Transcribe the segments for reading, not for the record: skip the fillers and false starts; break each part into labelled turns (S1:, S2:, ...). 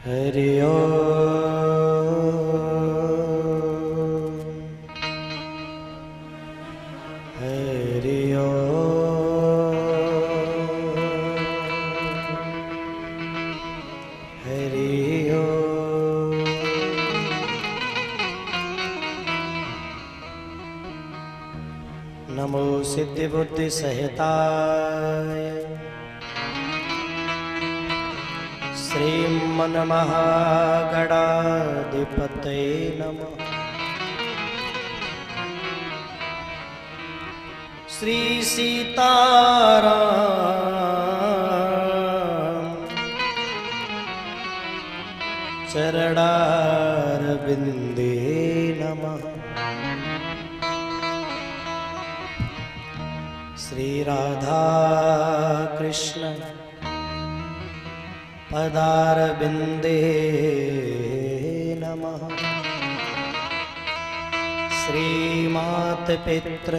S1: हरि ओम हरि ओम हरि ओम। नमो सिद्धि बुद्धि सहिताय श्रीमन्महागणाधिपतये नमः। श्री सीताराम चरणारविंदे नमः। श्री राधा कृष्ण पदारविंदे नमः। श्रीमात पित्र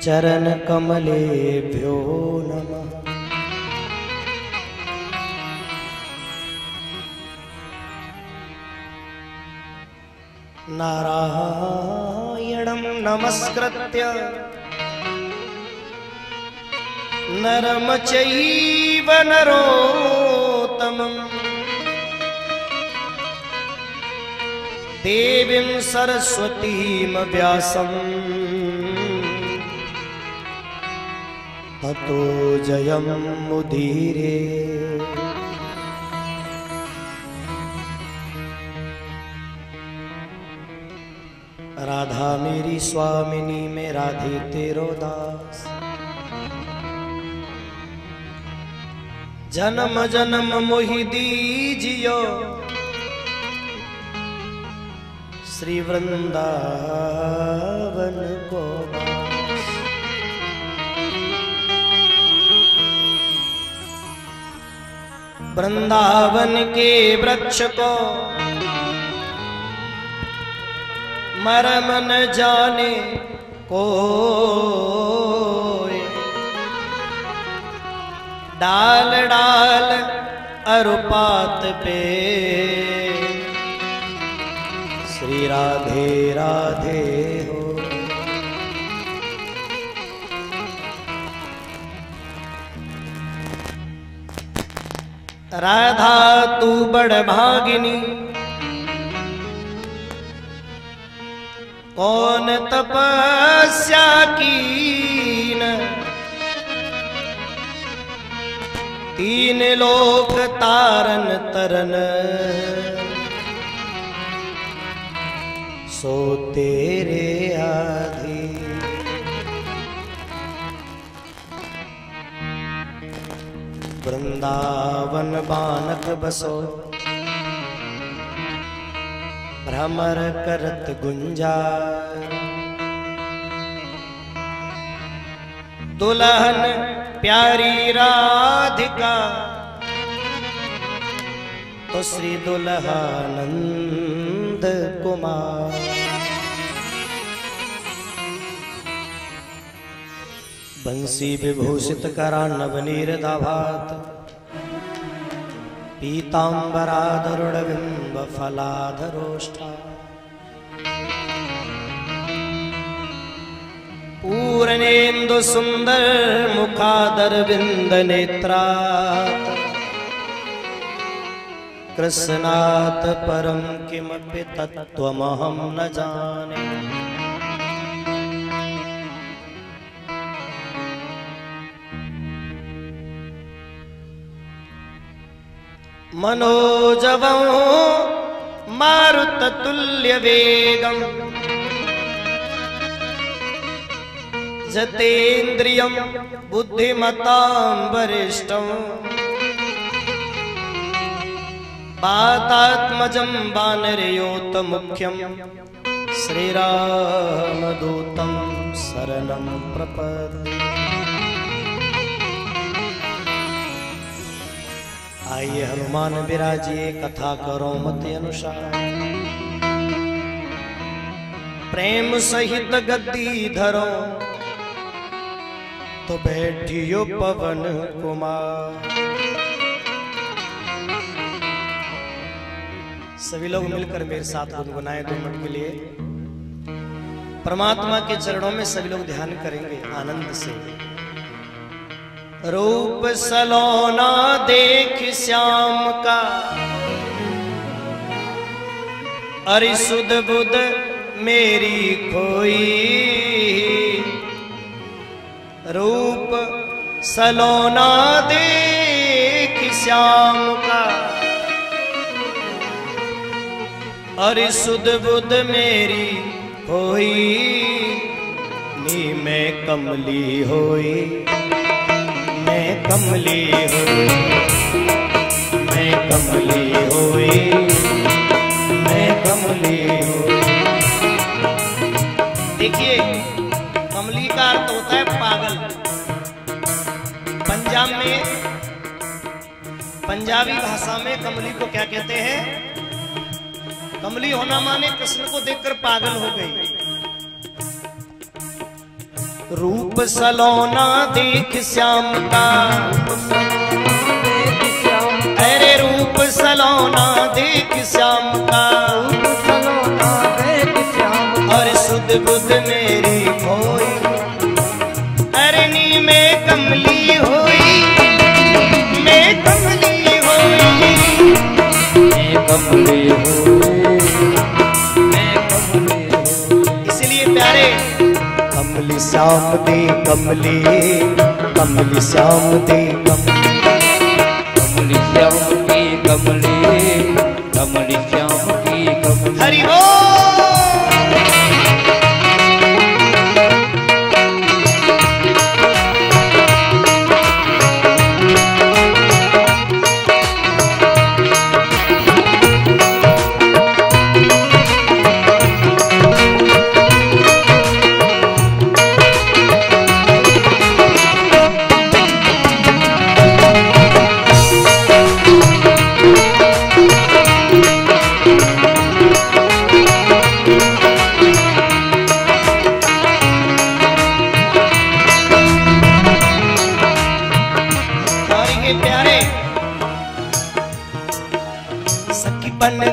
S1: चरण कमलेभ्यो नमः। नारायणं नमस्कृत्य नरं चैव नरोत्तमं देवीं सरस्वतीं व्यासं ततो जयमुदीरये। राधा मेरी स्वामिनी में राधे तेरो दास, जन्म जन्म मोहि दीजियो श्री वृंदावन को वास। वृंदावन के वृक्ष को मरम न जाने कोई, डाल डाल अरुपात पे श्री राधे राधे हो। राधा तू बड़ भागिनी, कौन तपस्या कीन, तीन लोक तारन तरन सो तेरे आधी। वृंदावन बानक बसो भ्रमर करत गुंजार, दुल्हन प्यारी राधिका तो श्री दुल्हानंद कुमार। बंसी विभूषित करा नवनीर दाभात, पीतांबराधरुणबिंब फलाधरोष्ठा। पूर्णेन्दु सुंदर मुखादरविंद नेत्रा, कृष्णात् परं किमपि तत्त्वमहं न जाने। मनोजवं मारुततुल्यवेगं जतेन्द्रियं बुद्धिमतां वरिष्ठं, वातात्मजं वानरयोतमुख्यं श्रीरामदूतं शरणं प्रपद्ये। आइए हनुमान विराजिए कथा करो मत अनुसार, प्रेम सहित गद्दी धरो तो बैठियो पवन कुमार। सभी लोग मिलकर मेरे साथ गुनगुनाएं 2 मिनट के लिए। परमात्मा के चरणों में सभी लोग ध्यान करेंगे आनंद से। रूप सलोना देख श्याम का, अरे सुध बुध मेरी खोई। रूप सलोना देख श्याम का, अरे सुध बुध मेरी खोई। नी मैं कमली होई, मैं कमली होई, मैं कमली होई, मैं कमली होई। देखिए, कमली का अर्थ होता है पागल। पंजाब में, पंजाबी भाषा में कमली को क्या कहते हैं? कमली होना माने कृष्ण को देखकर पागल हो गई। रूप सलोना देख श्याम का, अरे रूप सलोना देख श्याम का, और सुध बुध मेरी खोई। अरे नी मैं कमली होई, मैं कमली होई, मैं कमली होई, मैं कमली होई। इसलिए प्यारे कमली श्याम दे कमली, कमली श्याम दे कमली, कमली श्याम की कमली, कमली श्याम की कमली। हरि बोल।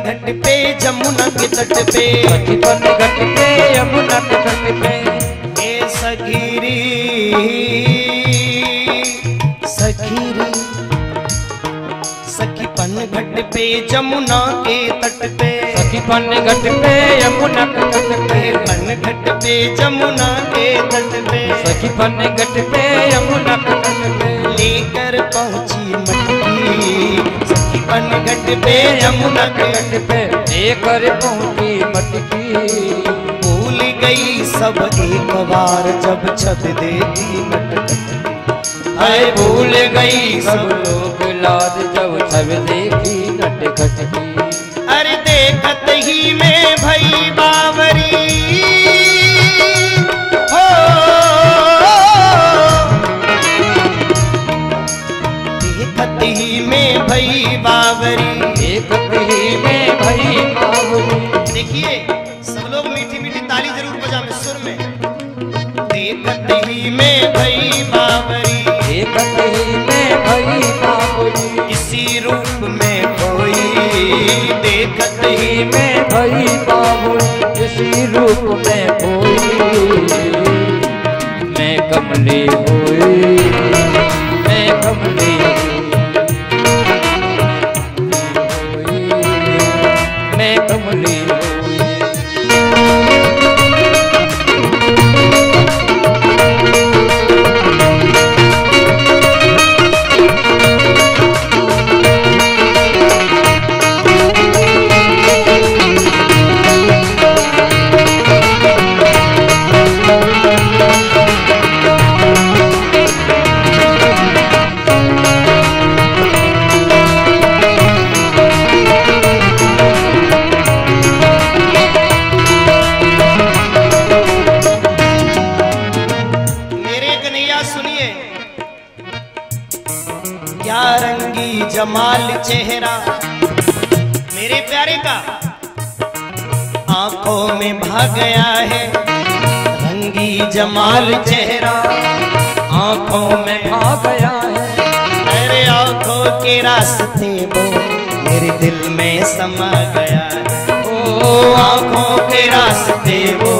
S1: घट पे जमुना के तट पे, सखीपन घट पे यमुना के तट पे, ए सखीरी सखीरी। सखीपन घट पे जमुना के तट पे, सखीपन घट पे यमुना के तट पे, पन घट पे जमुना के तट पे, सखीपन घट पे यमुना के तट पे, लेकर पहुंची मटकी। सखीपन घट पे यमुना के तट पे, लेकर पहुंची मटकी। भूल गई सब एक बार जब छत देखी मटकी। हाय भूल गई सब लोग लाज जब छत देखी नटखट की। अरे देखत ही में भई बावरी हो, देखत ही में भई बावरी, देखत ही में भई बावरी। देखिए सब लोग मीठी मीठी ताली जरूर बजावे सुर में। देखत ही में भई बावरी, देखत ही में भई बावरी, इसी रूप में कोई। देखत ही में भई बावरी, इसी रूप में कोई। मैं कमली हुई, मैं कमली हुई, मैं कमली हुई। जमाल चेहरा मेरे प्यारे का आंखों में भा गया है। रंगी जमाल चेहरा आंखों में भा गया है। अरे आंखों के रास्ते वो मेरे दिल में में समा गया। ओ आंखों के रास्ते वो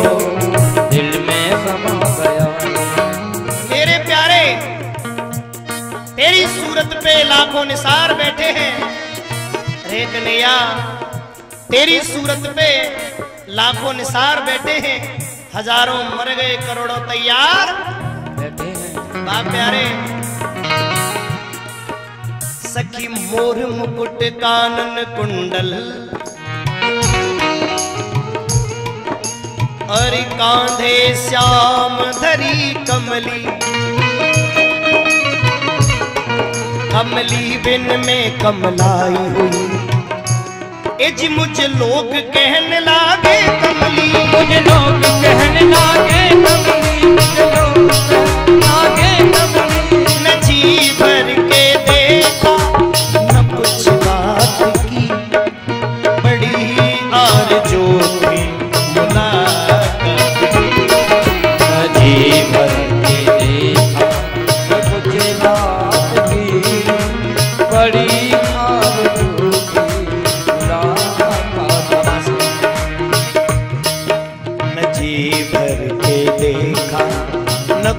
S1: दिल में समा गया। मेरे प्यारे, तेरी सूरत पे लाखों निसार बैठे हैं। रे कन्हैया, तेरी सूरत पे लाखों निसार बैठे हैं। हजारों मर गए, करोड़ों तैयार बैठे हैं। बाप प्यारे, सखी मोर मुकुट कानन कुंडल और कांधे श्याम धरी कमली। कमली बिन में कमलाई हुई। एज मुझे लोग कहने लागे कमली, मुझे लोग कहने लागे कमली, मुझे लोग कहने लागे कमली। न जी भर के देखा न कुछ बात की, बड़ी आरज़ू थी मुलाकात की। न जी भर के देखा न कुछ बात की, बड़ी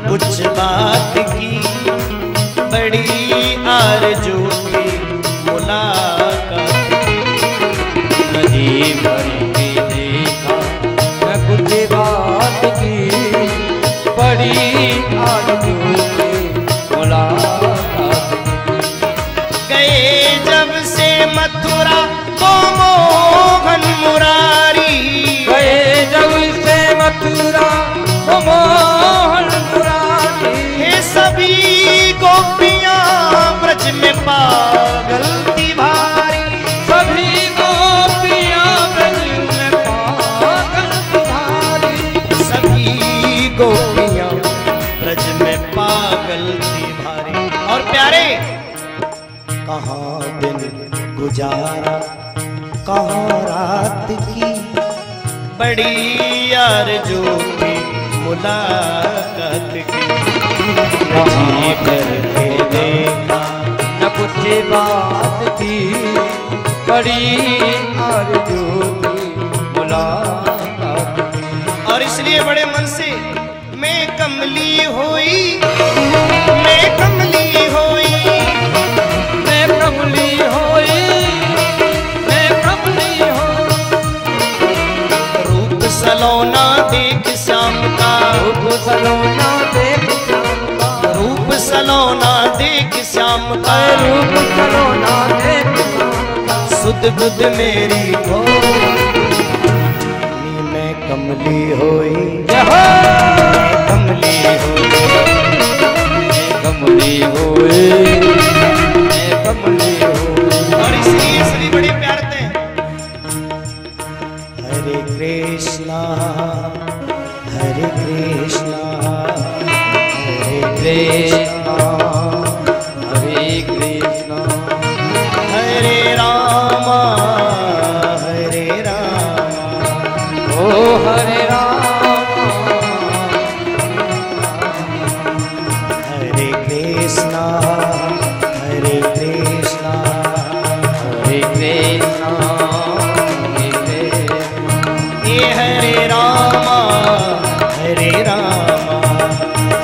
S1: कुछ बात की, बड़ी आरज़ू की मुलाकात की। नदी भर के देखा न कुछ बात की, बड़ी आरज़ू की मुलाकात की। गए जब से मथुरा तो मोहन मुरारी, गए जब से मथुरा तो मोहन सभी गोपियां ब्रज में पागल थी भारी। सभी गोपियां ब्रज में पागल थी भारी। सभी गोपियां ब्रज में पागल थी भारी। और प्यारे, कहाँ दिन गुजारा कहाँ रात की, बड़ी आरज़ू की मुलाकात की। जी करके देखा न कुछ बात की, बड़ी आरज़ू की मुलाकात की। और इसलिए बड़े मन से मैं कमली हुई, मैं कमली हुई, मैं कमली हुई, मैं कमली हुई। रूप सलोना देख श्याम का, रूप सलोना देख रूप सलोना देख श्याम का, रूप सलोना देख सुध बुध मेरी को। मैं कमली होई, मैं कमली होई, मैं कमली होई, मैं कमली होई। और इसलिए बड़े प्यार थे। हरे कृष्णा हरे कृष्णा कृष्णा हरे कृष्णा हरे रामा ओ हरे रामा हरे कृष्णा हरे कृष्णा हरे कृष्णा ये हरे रामा हरे रामा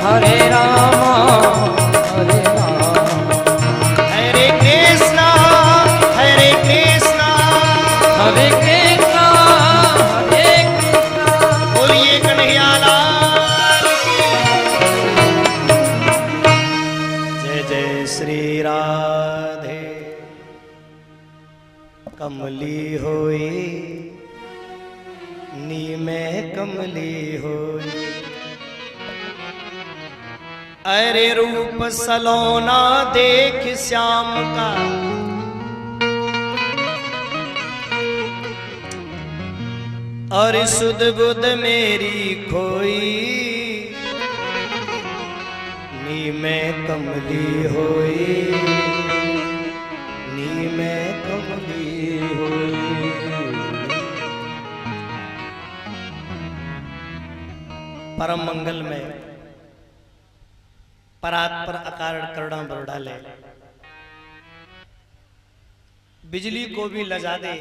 S1: हरे रामा हरे रामा हरे कृष्णा हरे कृष्णा हरे कृष्णा हरे कृष्णा। बोलिए कन्हैया लाल की जय। जय श्री राधे। कमली होई नी में कमली होई, अरे रूप सलोना देख श्याम का। और सुध बुध मेरी खोई, नी में कमली होई, नी में कमली होई। परम मंगल में परात पर अकारण करुणा बरडाले। बिजली को भी लजा दे,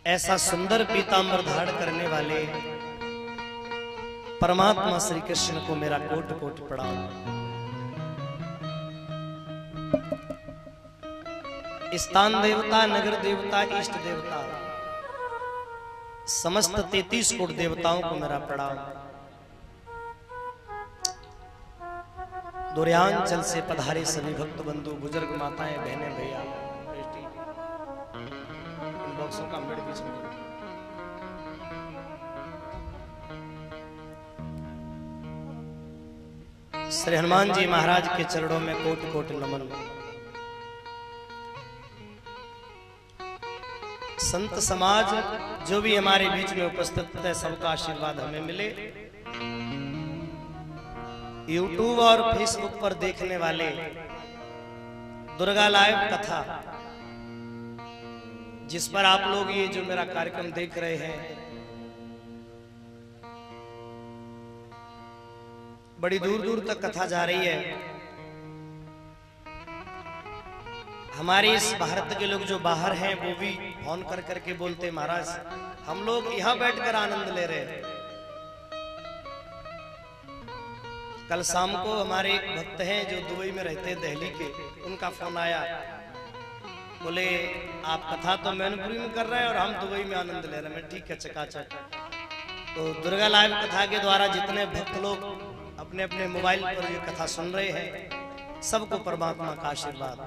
S1: ऐसा सुंदर पीतांबर धारण करने वाले परमात्मा श्री कृष्ण को मेरा कोटि कोटि प्रणाम। स्थान देवता, नगर देवता, इष्ट देवता, समस्त 33 कोटि देवताओं को मेरा प्रणाम। दुर्यांचल से पधारे सभी भक्त बंधु, बुजुर्ग, माताएं, बहनें, भैया, बेटी, इन बॉक्सों का मेरे बीच में श्री हनुमान जी महाराज के चरणों में कोटि कोटि नमन। संत समाज जो भी हमारे बीच में उपस्थित है, सबका आशीर्वाद हमें मिले। यूट्यूब और फेसबुक पर देखने वाले दुर्गा लाइव कथा, जिस पर आप लोग ये जो मेरा कार्यक्रम देख रहे हैं, बड़ी दूर दूर तक कथा जा रही है। हमारे इस भारत के लोग जो बाहर हैं वो भी फोन कर करके बोलते, महाराज हम लोग यहां बैठकर आनंद ले रहे हैं। कल शाम को हमारे एक भक्त हैं जो दुबई में रहते हैं, दिल्ली के, उनका फोन आया, बोले आप कथा तो मैनपुरी में कर रहे हैं और हम दुबई में आनंद ले रहे हैं। ठीक है, चकाचक। तो दुर्गा लाइव कथा के द्वारा जितने भक्त लोग अपने अपने मोबाइल पर ये कथा सुन रहे हैं, सबको परमात्मा का आशीर्वाद।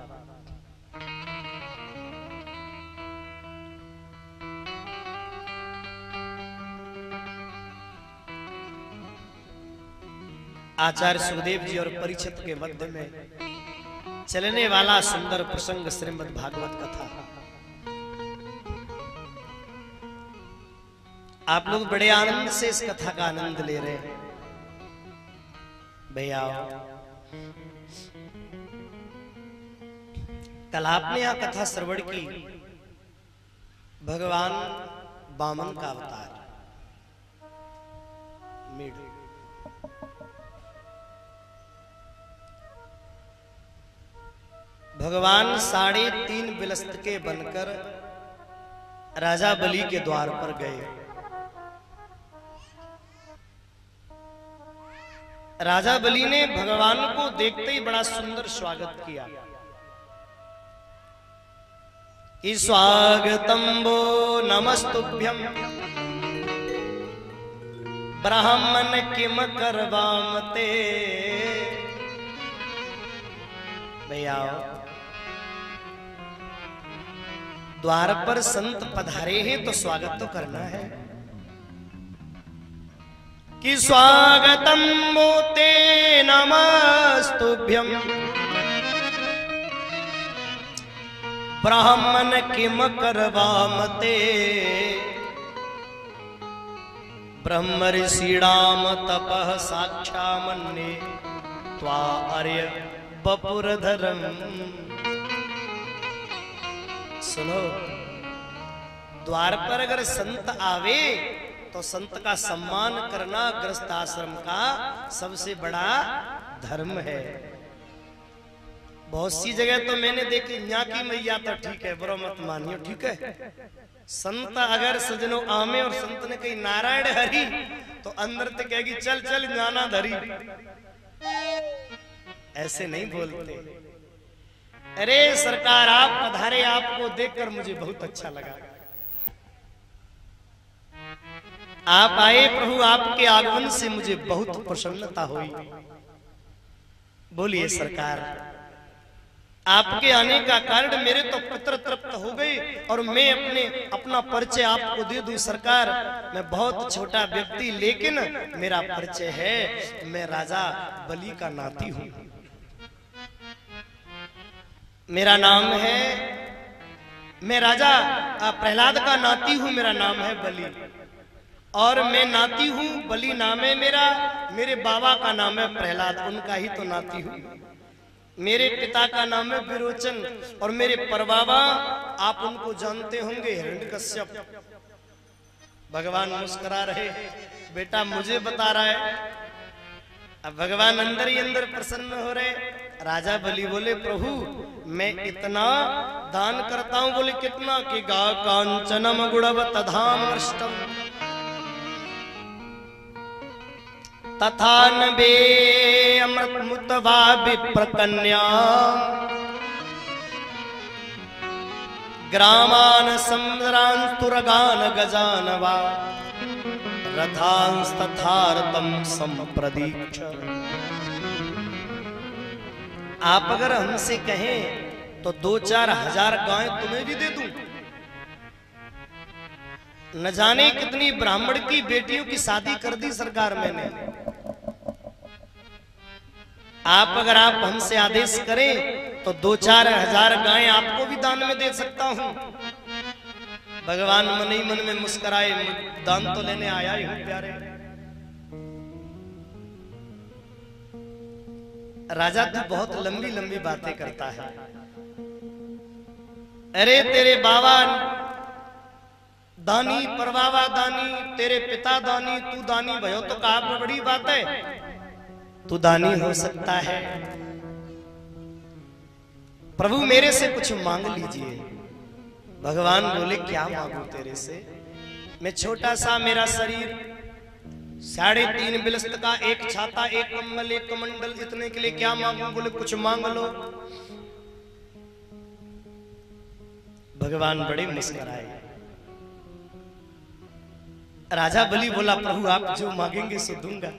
S1: आचार्य सुखदेव जी और परीक्षित के मध्य में चलने वाला सुंदर प्रसंग श्रीमद् भागवत कथा। आप लोग बड़े आनंद से इस कथा का आनंद ले रहे हैं। भैया कल आपने यहां कथा श्रवण की, भगवान वामन का अवतार मेढक। भगवान 3.5 बिलस्त के बनकर राजा बलि के द्वार पर गए। राजा बलि ने भगवान को देखते ही बड़ा सुंदर स्वागत किया कि स्वागतम वो नमस्तुभ्यम ब्राह्मण किम करवामते। भैया द्वार पर संत पधारे हैं तो स्वागत तो करना है कि स्वागतम मोते नमस्तुभ्यम ब्राह्मण किम करवामते। ब्रह्म ऋषिणाम तपः साक्षामन्ये त्वा आर्य बपुरधरम। सुनो, द्वार पर अगर संत आवे तो संत का सम्मान करना गृहस्थ आश्रम का सबसे बड़ा धर्म है। बहुत सी जगह तो मैंने देखी, यहाँ की मैया तो ठीक है, बुरा मत मानियो, ठीक है। संत अगर सजनो आमे और संत ने कही नारायण हरि तो अंदर तो कहेगी चल चल जाना धरी। ऐसे नहीं बोलते। अरे सरकार आप पधारे, आपको देखकर मुझे बहुत अच्छा लगा। आप आए प्रभु, आपके आगमन से मुझे बहुत प्रसन्नता हुई। बोलिए सरकार, आपके आने का कारण मेरे तो पुत्र तृप्त हो गई और मैं अपना परिचय आपको दे दूं। सरकार मैं बहुत छोटा व्यक्ति, लेकिन मेरा परिचय है, मैं राजा बलि का नाती हूं। मेरा नाम है, मैं राजा प्रहलाद का नाती हूं, मेरा नाम है बलि। और मैं नाती हूं, बलि नाम है मेरा, मेरे बाबा का नाम है प्रहलाद, उनका ही तो नाती हूं। मेरे पिता का नाम है विरोचन और मेरे परबाबा आप उनको जानते होंगे, हिरण्यकश्यप। भगवान मुस्कुरा रहे, बेटा मुझे बता रहा है। अब भगवान अंदर ही अंदर प्रसन्न हो रहे। राजा बलि बोले प्रभु मैं इतना दान करता हूं। बोले कितना? कि गा कांचनम गुणवत धाम अष्टम तथा नबे अमृत मुतवा विप्र कन्या ग्रामान समुद्रान तुरगान गजानवा रथांस्तथार्तम संप्रदीक्ष। आप अगर हमसे कहें तो 2-4 हजार गाय तुम्हें भी दे दूं। न जाने कितनी ब्राह्मण की बेटियों की शादी कर दी सरकार मैंने। आप अगर आप हमसे आदेश करें तो 2-4 हजार गाय आपको भी दान में दे सकता हूं। भगवान मन ही मन में मुस्कुराए, दान तो लेने आया ही हूं प्यारे। राजा तो बहुत लंबी लंबी बातें करता है। अरे तेरे बाबा दानी, परबाबा दानी, तेरे पिता दानी, तू दानी भयो तो कहा बड़ी बात है, तू दानी हो सकता है। प्रभु मेरे से कुछ मांग लीजिए। भगवान बोले क्या मांगू तेरे से? मैं छोटा सा, मेरा शरीर 3.5 बिलस्त का, एक छाता, एक कम्बल, एक कमंडल, इतने के लिए क्या मांगू? बोले कुछ मांग लो। भगवान बड़े मुस्कुराए। राजा बलि बोला प्रभु आप जो मांगेंगे सो दूंगा।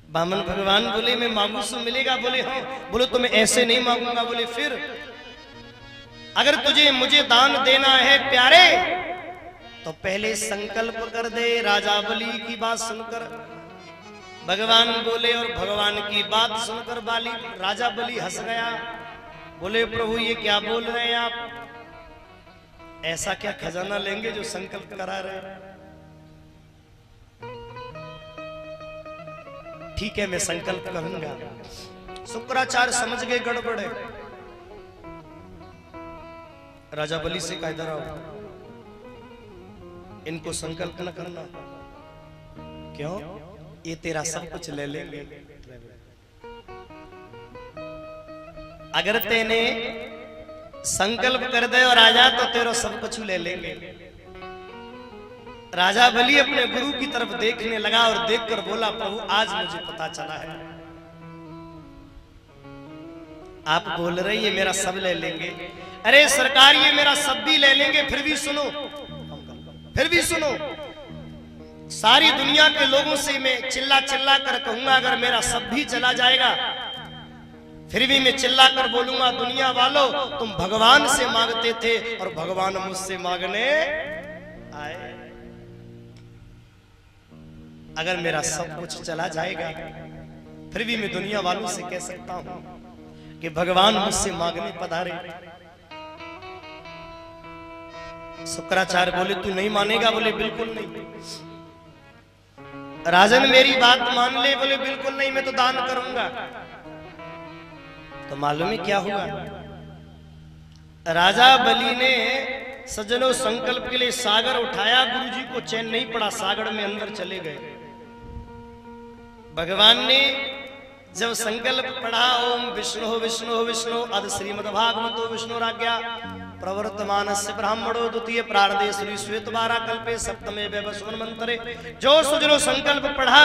S1: बामन भगवान बोले मैं मांगू सो मिलेगा? बोले हाँ। बोले तो मैं ऐसे नहीं मांगूंगा। बोले फिर? अगर तुझे मुझे दान देना है प्यारे तो पहले संकल्प कर दे। राजा बलि की बात सुनकर भगवान बोले, और भगवान की बात सुनकर राजा बलि हंस गया। बोले प्रभु ये क्या बोल रहे हैं आप? ऐसा क्या खजाना लेंगे जो संकल्प करा रहे? ठीक है मैं संकल्प करूंगा। शुक्राचार्य समझ गए गड़बड़ है। राजा बलि से कहा इधर आओ, इनको संकल्प न करना। क्यों? ये तेरा सब कुछ ले लेंगे। अगर तेने संकल्प कर दे और राजा तो तेरा सब कुछ ले लेंगे। राजा बलि अपने गुरु की तरफ देखने लगा और देखकर बोला प्रभु आज मुझे पता चला है आप बोल रहे ये मेरा सब ले लेंगे। अरे सरकार ये मेरा सब भी ले लेंगे, फिर भी सुनो, फिर भी सुनो। सारी दुनिया के लोगों से मैं चिल्ला चिल्ला कर कहूंगा अगर मेरा सब भी चला जाएगा, फिर भी मैं चिल्ला कर बोलूंगा दुनिया वालों तुम भगवान से मांगते थे और भगवान मुझसे मांगने आए। अगर मेरा सब कुछ चला जाएगा फिर भी मैं दुनिया वालों से कह सकता हूं कि भगवान मुझसे मांगने पधारे। शुक्राचार्य बोले तू नहीं मानेगा? बोले बिल्कुल नहीं। राजन मेरी बात मान ले? बोले बिल्कुल नहीं, मैं तो दान करूंगा। तो मालूम है क्या हुआ? राजा बलि ने सज्जनों संकल्प के लिए सागर उठाया, गुरुजी को चैन नहीं पड़ा, सागर में अंदर चले गए। भगवान ने जब संकल्प पढ़ा ओम विष्णु विष्णु विष्णु अद श्रीमद्भागवतो विष्णुराज्ञा प्रवर्तमानस्य ब्राह्मणो द्वितीय प्रारदे श्री श्वेतवारा कल्पे सप्तमे वैवस्वत मंत्रे, जो सुजनो संकल्प पढ़ा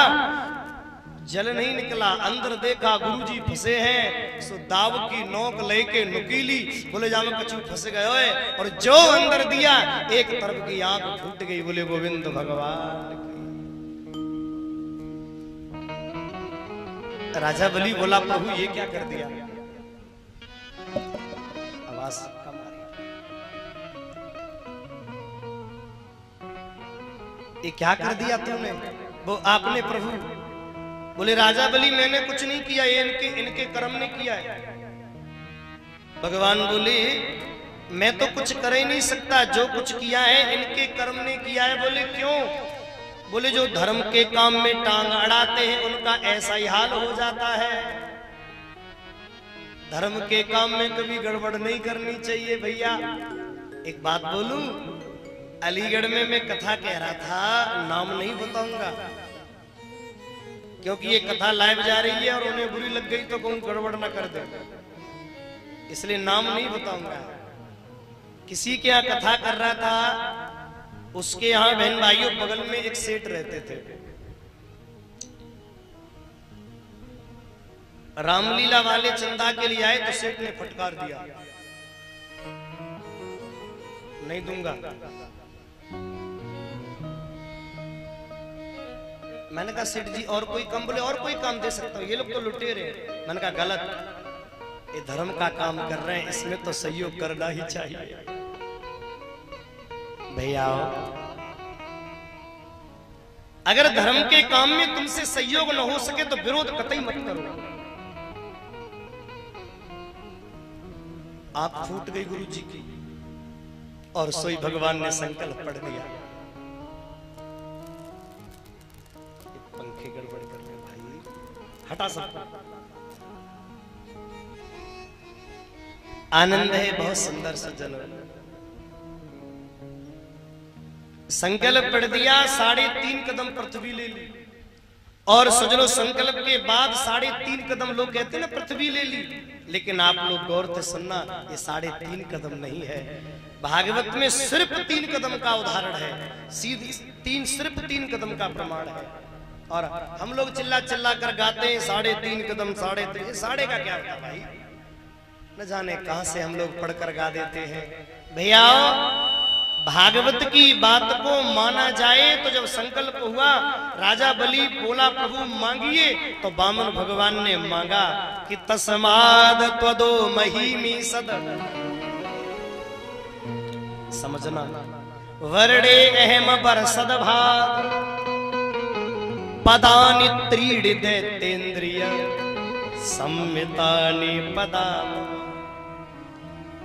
S1: जल नहीं निकला। अंदर देखा गुरुजी फंसे हैं, सो दाव की नोक लेके नुकीली बोले जाओ कछु फंस गए, और जो अंदर दिया एक तरफ की आंख फूट गई। बोले गोविंद भगवान। राजा बलि बोला प्रभु ये क्या कर दिया? आवाज कम आ रही, ये क्या कर दिया तुमने? वो आपने प्रभु। बोले राजा बलि मैंने कुछ नहीं किया, ये इनके कर्म ने किया है। भगवान बोले मैं तो कुछ कर ही नहीं सकता, जो कुछ किया है इनके कर्म ने किया है। बोले क्यों? बोले जो धर्म के काम में टांग अड़ाते हैं उनका ऐसा ही हाल हो जाता है। धर्म के काम में कभी गड़बड़ नहीं करनी चाहिए भैया। एक बात बोलूं, अलीगढ़ में मैं कथा कह रहा था, नाम नहीं बताऊंगा,
S2: क्योंकि ये कथा लाइव जा रही है और उन्हें बुरी लग गई तो कहूं गड़बड़ ना कर दे, इसलिए नाम नहीं बताऊंगा। किसी के यहाँ कथा कर रहा था, उसके यहाँ बहन भाइयों बगल में एक सेठ रहते थे। रामलीला वाले चंदा के लिए आए तो सेठ ने फटकार दिया, नहीं दूंगा। मैंने कहा सेठ जी और कोई काम, बोले और कोई काम दे सकता हूं, ये लोग तो लुटेरे। मैंने कहा गलत, ये धर्म का काम कर रहे हैं, इसमें तो सहयोग करना ही चाहिए। भैया अगर धर्म के काम में तुमसे सहयोग न हो सके तो विरोध कतई मत करो। आप फूट गई गुरु जी की और सोई भगवान ने संकल्प पढ़ दिया। पंखे गड़बड़ कर रहे भाई, हटा सकता। आनंद है, बहुत सुंदर सज्जन। संकल्प पढ़ दिया, 3.5 कदम पृथ्वी ले ली। और सज्जनों संकल्प के बाद 3.5 कदम लोग कहते हैं ना पृथ्वी ले ली, लेकिन आप लोग गौर से सुनना, ये 3.5 कदम नहीं है। भागवत में सिर्फ 3 कदम का उदाहरण है, सीधी सिर्फ 3 कदम का प्रमाण है। और हम लोग चिल्ला चिल्ला कर गाते हैं 3.5 कदम, 3.5, साढ़े का क्या होता भाई, न जाने कहां से हम लोग पढ़कर गा देते हैं। भैया भागवत की बात को माना जाए तो जब संकल्प हुआ, राजा बलि बोला प्रभु मांगिए, तो वामन भगवान ने मांगा कि तस्माद त्वदो महीमी सद, समझना, वर्णे अहम बर सदभाग पदानि त्रीणि दैतेन्द्रिय संमितानि पदा।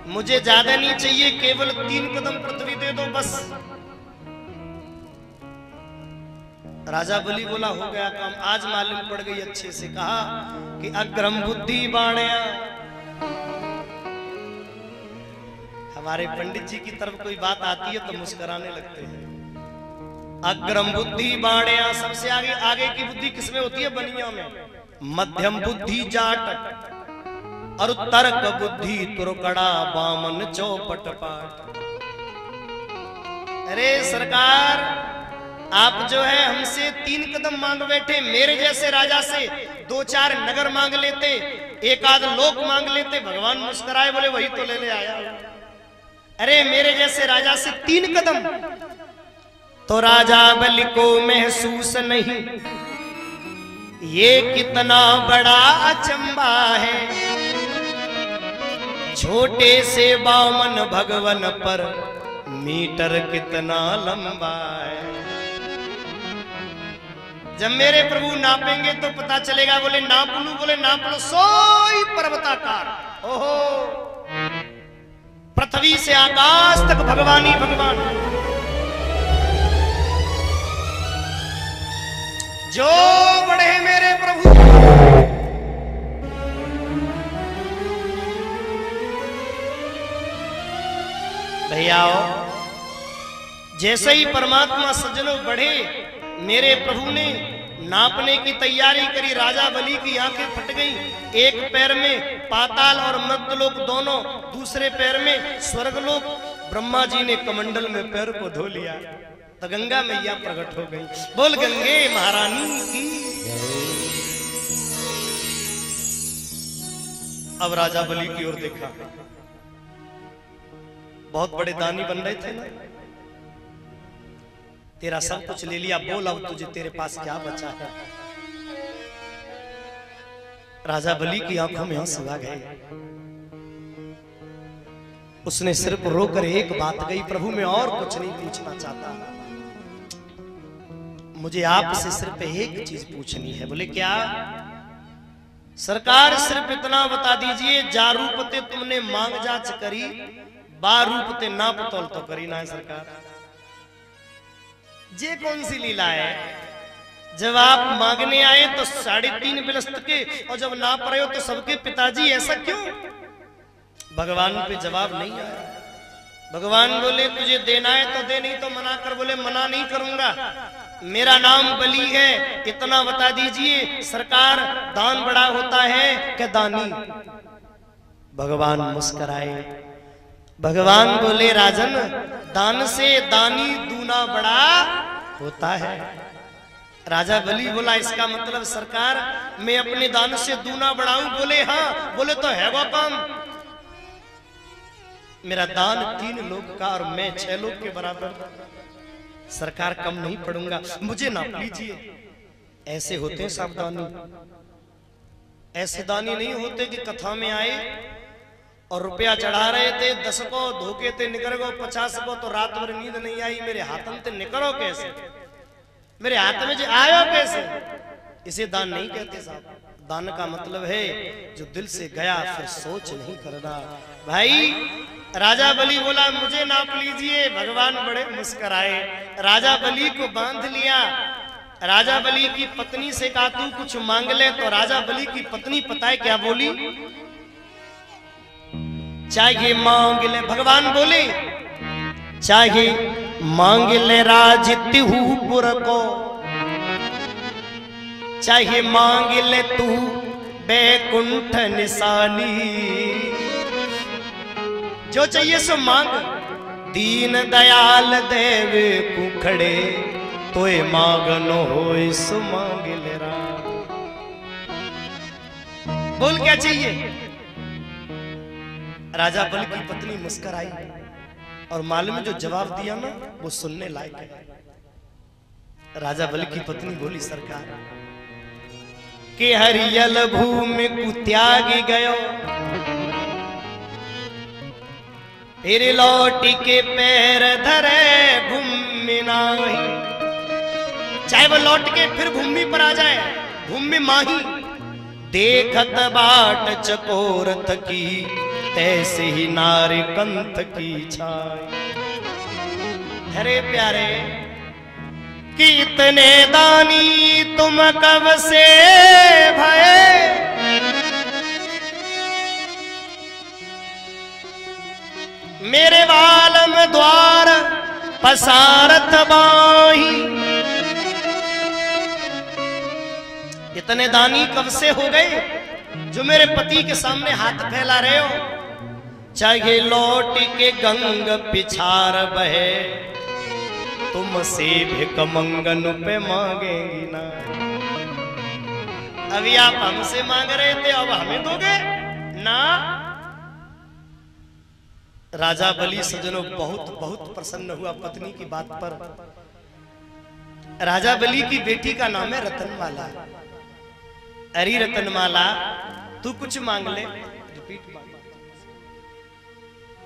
S2: मुझे ज्यादा नहीं चाहिए, केवल 3 कदम पृथ्वी दे दो बस। राजा बलि बोला हो गया काम, आज मालूम पड़ गई अच्छे से। कहा कि अग्रम बुद्धि बाणया, हमारे पंडित जी की तरफ कोई बात आती है तो मुस्कुराने लगते हैं। अग्रम बुद्धि बाणया, सबसे आगे, आगे की बुद्धि किसमें होती है? बनिया में। मध्यम बुद्धि जाट और तर्क बुद्धि तुरकड़ा बामन चौपट पाट। अरे सरकार, आप जो है हमसे 3 कदम मांग बैठे, मेरे जैसे राजा से 2-4 नगर मांग लेते, 1 आध लोक मांग लेते। भगवान मुस्कुराए, बोले वही तो ले ले आया। अरे मेरे जैसे राजा से 3 कदम, तो राजा बलि को महसूस नहीं ये कितना बड़ा अचंबा है। छोटे से बामन भगवन पर मीटर कितना लंबा है। जब मेरे प्रभु नापेंगे तो पता चलेगा। बोले नाप लूं, बोले नाप लो, सोई पर्वताकार। ओहो, पृथ्वी से आकाश तक भगवान ही भगवान। जो बड़े मेरे प्रभु, भैया जैसे ही परमात्मा सज्जनों बढ़े, मेरे प्रभु ने नापने की तैयारी करी। राजा बलि की आंखें फट गई। एक पैर में पाताल और मर्त्यलोक दोनों, दूसरे पैर में स्वर्गलोक। ब्रह्मा जी ने कमंडल में पैर को धो लिया तो गंगा मैया प्रकट हो गई। बोल गंगे महारानी की। अब राजा बलि की ओर देखा, बहुत बड़े दानी बन रहे थे ना, तेरा सब कुछ ले लिया, बोल अब तुझे तेरे पास क्या बचा है। राजा बलि की आंखों में आंसू आ गए। उसने सिर्फ रोकर एक बात कही, प्रभु मैं और कुछ नहीं पूछना चाहता, मुझे आपसे सिर्फ एक चीज पूछनी है। बोले क्या? सरकार सिर्फ इतना बता दीजिए, जारूपते तुमने मांग जांच करी, बारूपते ना पतोल तो करी ना है सरकार। ये कौन सी लीला है? जब आप मांगने आए तो 3.5 बिलस्त के, और जब ना पड़े हो तो सबके पिताजी, ऐसा क्यों? भगवान पे जवाब नहीं आया। भगवान बोले तुझे देना है तो दे, नहीं तो मना कर। बोले मना नहीं करूंगा। मेरा नाम बली है, इतना बता दीजिए सरकार, दान बड़ा होता है क्या दानी? भगवान मुस्कुराए, भगवान बोले राजन, दान से दानी दूना बड़ा होता है। राजा बलि बोला इसका मतलब सरकार मैं अपने दान से दूना बढ़ाऊं? बोले हाँ। बोले तो है वो काम, मेरा दान 3 लोग का और मैं 6 लोग के बराबर, सरकार कम नहीं पड़ूंगा, मुझे नाप लीजिए। ऐसे होते हैं सावधानी, ऐसे दानी नहीं होते कि कथा में आए और रुपया चढ़ा रहे थे 10 को, धोखे थे निकल गो 50 को, तो रात भर नींद नहीं आई, मेरे हाथों से निकलो कैसे, मेरे हाथ में जो आयो कैसे? इसे दान नहीं कहते साहब। दान का मतलब है जो दिल से गया फिर सोच नहीं करना। भाई राजा बलि बोला मुझे नाप लीजिए, भगवान बड़े मुस्कुराए, राजा बलि को बांध लिया। राजा बलि की पत्नी से कहा तू कुछ मांग ले, तो राजा बलि की पत्नी पता है क्या बोली? चाहे मांग ले, भगवान बोले चाहे मांग ले राजतिहुपुर को, चाहे मांग ले तू बैकुंठ निशानी, जो चाहिए सो मांग, दीन दयाल देव कुखड़े तोय मांगनो होए सो मांग ले रा। बोल क्या चाहिए? राजा बलि की पत्नी मुस्कुराई और मालूम जो जवाब दिया ना वो सुनने लायक है। राजा बलि की पत्नी बोली सरकार के हरियल भूमि को त्यागी गयो, फिर लौट के पैर धरे भूमि नाही, चाहे वो लौट के फिर भूमि पर आ जाए, भूमि माही, देखत बाट चकोर थकी ऐसे ही नारी कंथ की छाई। हरे प्यारे कितने दानी तुम कब से भये, मेरे बालम द्वार पसारत बाही। इतने दानी कब से हो गए जो मेरे पति के सामने हाथ फैला रहे हो? चाहे लौट के गंग पिछार बहे, तुमसे भिक मंगन पे मांगेंगी ना। अभी आप हमसे मांग रहे थे, अब हमें दोगे ना? राजा बलि सजनों बहुत बहुत प्रसन्न हुआ पत्नी की बात पर। राजा बलि की बेटी का नाम है रतनमाला। अरे रतनमाला तू कुछ मांग ले। रिपीट मांग।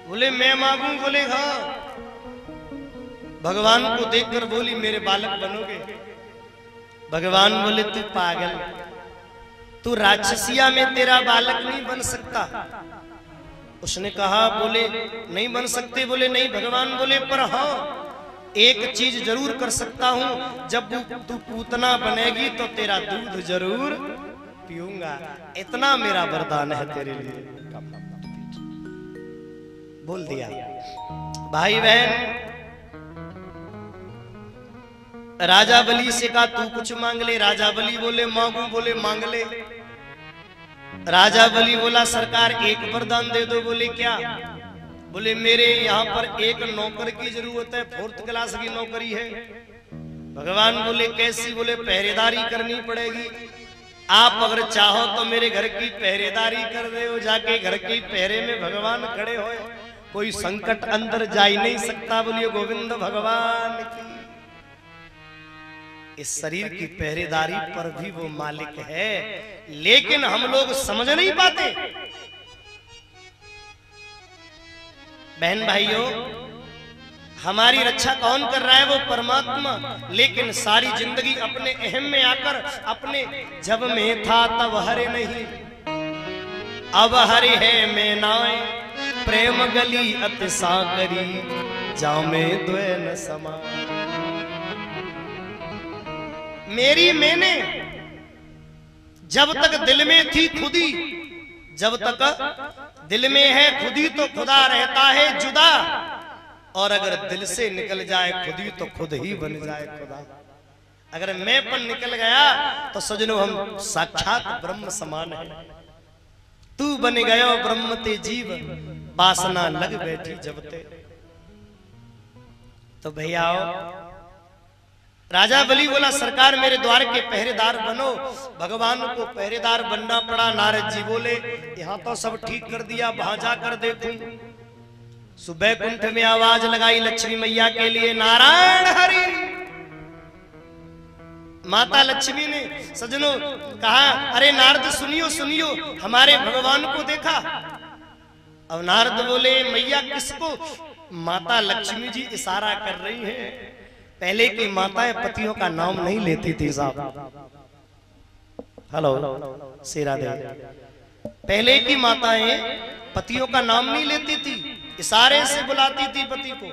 S2: बोले मैं मांगू? बोले हाँ। भगवान को देखकर बोली मेरे बालक बनोगे? भगवान बोले तू पागल, तू राक्षसिया में तेरा बालक नहीं बन सकता। उसने कहा बोले नहीं बन सकते? बोले नहीं। भगवान बोले पर हाँ एक चीज जरूर कर सकता हूं, जब तू पूतना बनेगी तो तेरा दूध जरूर पीऊंगा, इतना मेरा वरदान है तेरे लिए। बोल दिया। भाई बहन राजा बलि से कहा तू कुछ मांग ले। राजा बलि बोले मांगू? बोले मांग ले। राजा बलि बोला सरकार एक वरदान दे दो। बोले क्या? बोले मेरे यहाँ पर एक नौकर की जरूरत है, 4th क्लास की नौकरी है। भगवान बोले कैसी? बोले पहरेदारी करनी पड़ेगी। आप अगर चाहो तो मेरे घर की पहरेदारी कर दे हो, जाके घर की पहरे में भगवान खड़े होए, कोई संकट अंदर जा ही नहीं सकता। बोलिए गोविंद भगवान की। इस शरीर की पहरेदारी पर भी वो मालिक है, लेकिन हम लोग समझ नहीं पाते। बहन भाइयों हमारी रक्षा कौन कर रहा है? वो परमात्मा। लेकिन सारी जिंदगी अपने अहम में आकर अपने जब में था तब हरे नहीं, अब हरे है मैं नाए, प्रेम गली अति सागरी जामे द्वे न समा। मेरी मैंने जब तक दिल में थी खुदी, जब तक दिल में है खुदी तो खुदा रहता है जुदा, और अगर दिल से निकल जाए खुदी तो खुद ही बन जाए खुदा। अगर मैंपन निकल गया तो सजनों हम साक्षात ब्रह्म समान है। तू बन गयो ब्रह्म ते जीव, वासना लग बैठी जब ते। तो भैया राजा बलि बोला सरकार मेरे द्वार के पहरेदार बनो। भगवान को पहरेदार बनना पड़ा। नारद जी बोले यहाँ तो सब ठीक कर दिया, वहां जाकर देखूं। सुबह कुंठ में आवाज लगाई लक्ष्मी मैया के लिए, नारायण हरि। माता लक्ष्मी ने सजनों कहा अरे नारद सुनियो सुनियो, हमारे भगवान को देखा। अब नारद बोले मैया किसको? माता लक्ष्मी जी इशारा कर रही है। पहले की माताएं पतियों का नाम नहीं लेती थी साहब। हेलो सेरा दे। पहले की माताएं पतियों का नाम नहीं लेती थी, इशारे से बुलाती थी पति को।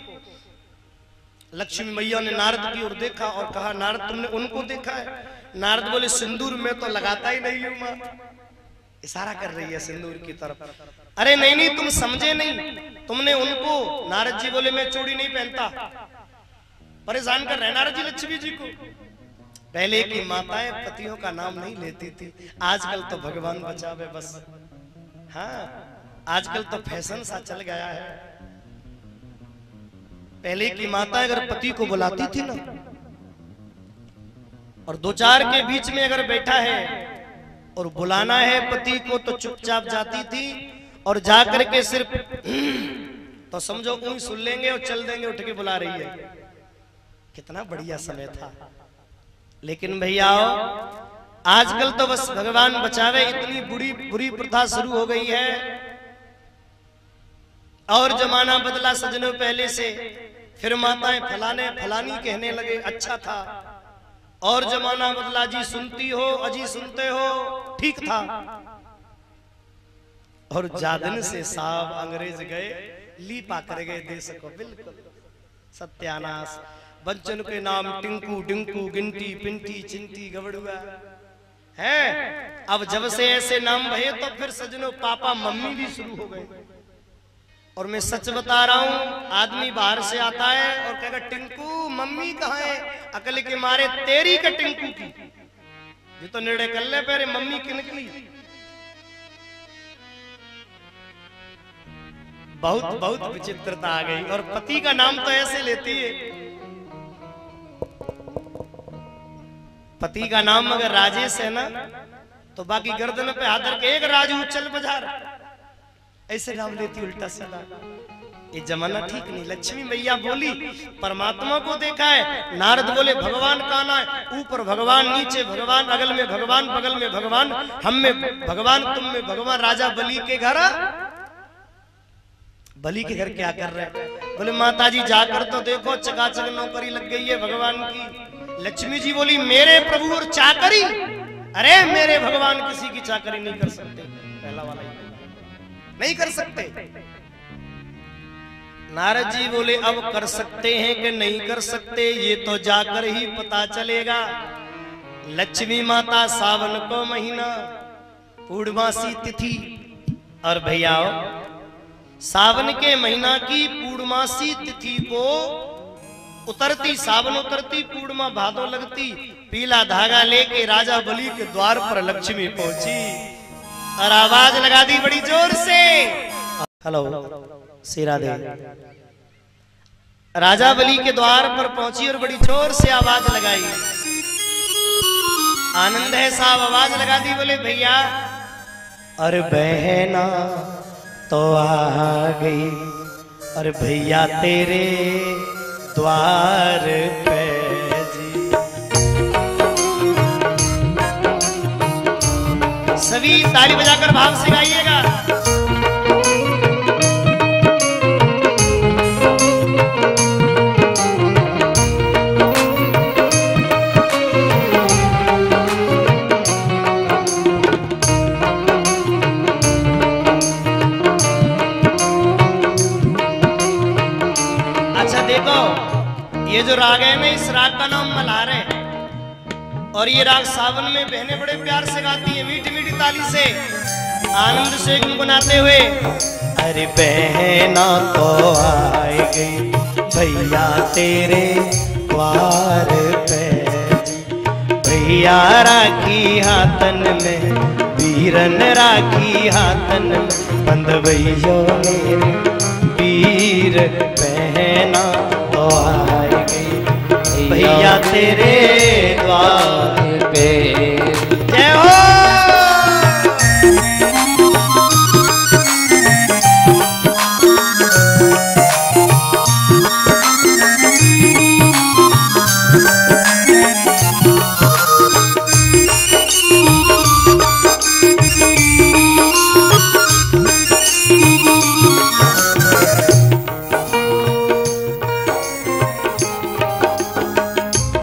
S2: लक्ष्मी मैया ने नारद की ओर देखा और कहा नारद तुमने उनको देखा है? नारद बोले सिंदूर में तो लगाता ही नहीं हूं मां। इशारा कर रही है सिंदूर की तरफ। अरे नहीं नहीं तुम समझे नहीं, तुमने उनको। नारद जी बोले मैं चूड़ी नहीं पहनता। परेशान कर रहे नारद जी लक्ष्मी जी को। पहले की माताएं पतियों का नाम नहीं लेती थी, आजकल तो भगवान बचावे बस। हाँ आजकल तो फैशन सा चल गया है। पहले की माता अगर पति को बुलाती थी ना, और दो चार के बीच में अगर बैठा है और बुलाना है पति को तो चुपचाप जाती थी, और जाकर के सिर्फ तो समझो कोई सुन लेंगे और चल देंगे, उठ के बुला रही है। कितना बढ़िया समय था। लेकिन भैया आजकल तो बस भगवान बचावे, इतनी बुरी प्रथा शुरू हो गई है। और जमाना बदला सजनों पहले से। फिर माताएं फलाने फलानी कहने लगे, अच्छा था। और जमाना बदला, जी सुनती हो अजी सुनते हो, ठीक था। और जादन से साहब अंग्रेज गए, लीपा कर गए देश को बिल्कुल सत्यानाश। बच्चन के नाम टिंकू डिंकू गिनती पिंटी चिंटी गबड़ुआ है। अब जब से ऐसे नाम भये तो फिर सजनों पापा मम्मी भी शुरू हो गए। और मैं सच बता रहा हूं, आदमी बाहर से आता है और कहेगा टिंकू मम्मी कहाँ है? अकल के मारे तेरी का टिंकू की। ये तो निर्णय कर ले पहले मम्मी की निकली। बहुत बहुत विचित्रता आ गई। और पति का नाम तो ऐसे लेती है। पति का नाम अगर राजेश है ना, तो बाकी गर्दन पे हाथ रख के एक राजू चल बाजार, ऐसे नाम लेती उल्टा सीधा। ये जमाना ठीक नहीं। लक्ष्मी मैया बोली परमात्मा को देखा है। नारद बोले भगवान कहाँ है? ऊपर भगवान, नीचे भगवान, अगल में भगवान, बगल में भगवान, हम में भगवान, तुम में भगवान। राजा बलि के घर, बलि के घर क्या कर रहे हैं? बोले माता जी जाकर तो देखो, चकाचक नौकरी लग गई है भगवान की। लक्ष्मी जी बोली मेरे प्रभु और चाकरी? अरे मेरे भगवान किसी की चाकरी नहीं कर सकते। पहला वाला नहीं कर सकते। नारद जी बोले अब कर सकते हैं कि नहीं कर सकते, ये तो जाकर ही पता चलेगा। लक्ष्मी माता सावन को महीना, पूर्णमासी तिथि। और भैया सावन के महीना की पूर्णमासी तिथि को उतरती, सावन उतरती, पूर्णिमा भादो लगती, पीला धागा लेके राजा बलि के द्वार पर लक्ष्मी पहुंची और आवाज लगा दी बड़ी जोर से। हेलो सीरा दे। राजा बलि के द्वार पर पहुंची और बड़ी जोर से आवाज लगाई। आनंद है साहब, आवाज लगा दी। बोले भैया अरे बहना तो आ गई, अरे भैया तेरे द्वार पे जी। सभी ताली बजाकर भाव से गाइएगा। अच्छा देखो, ये जो राग है ना, इस राग का नाम मल्हार है। और ये राग सावन में बहनें बड़े प्यार से गाती है, मीठी मीठी ताली से, आनंद से गुनगुनाते हुए। अरे बहना तो आ गई भैया तेरे द्वार पे जी। भैया राखी हाथन में, वीरन राखी हाथन में, बंधवैयो मेरे वीर बहना तो आए गई भैया तेरे द्वार पे। जय हो।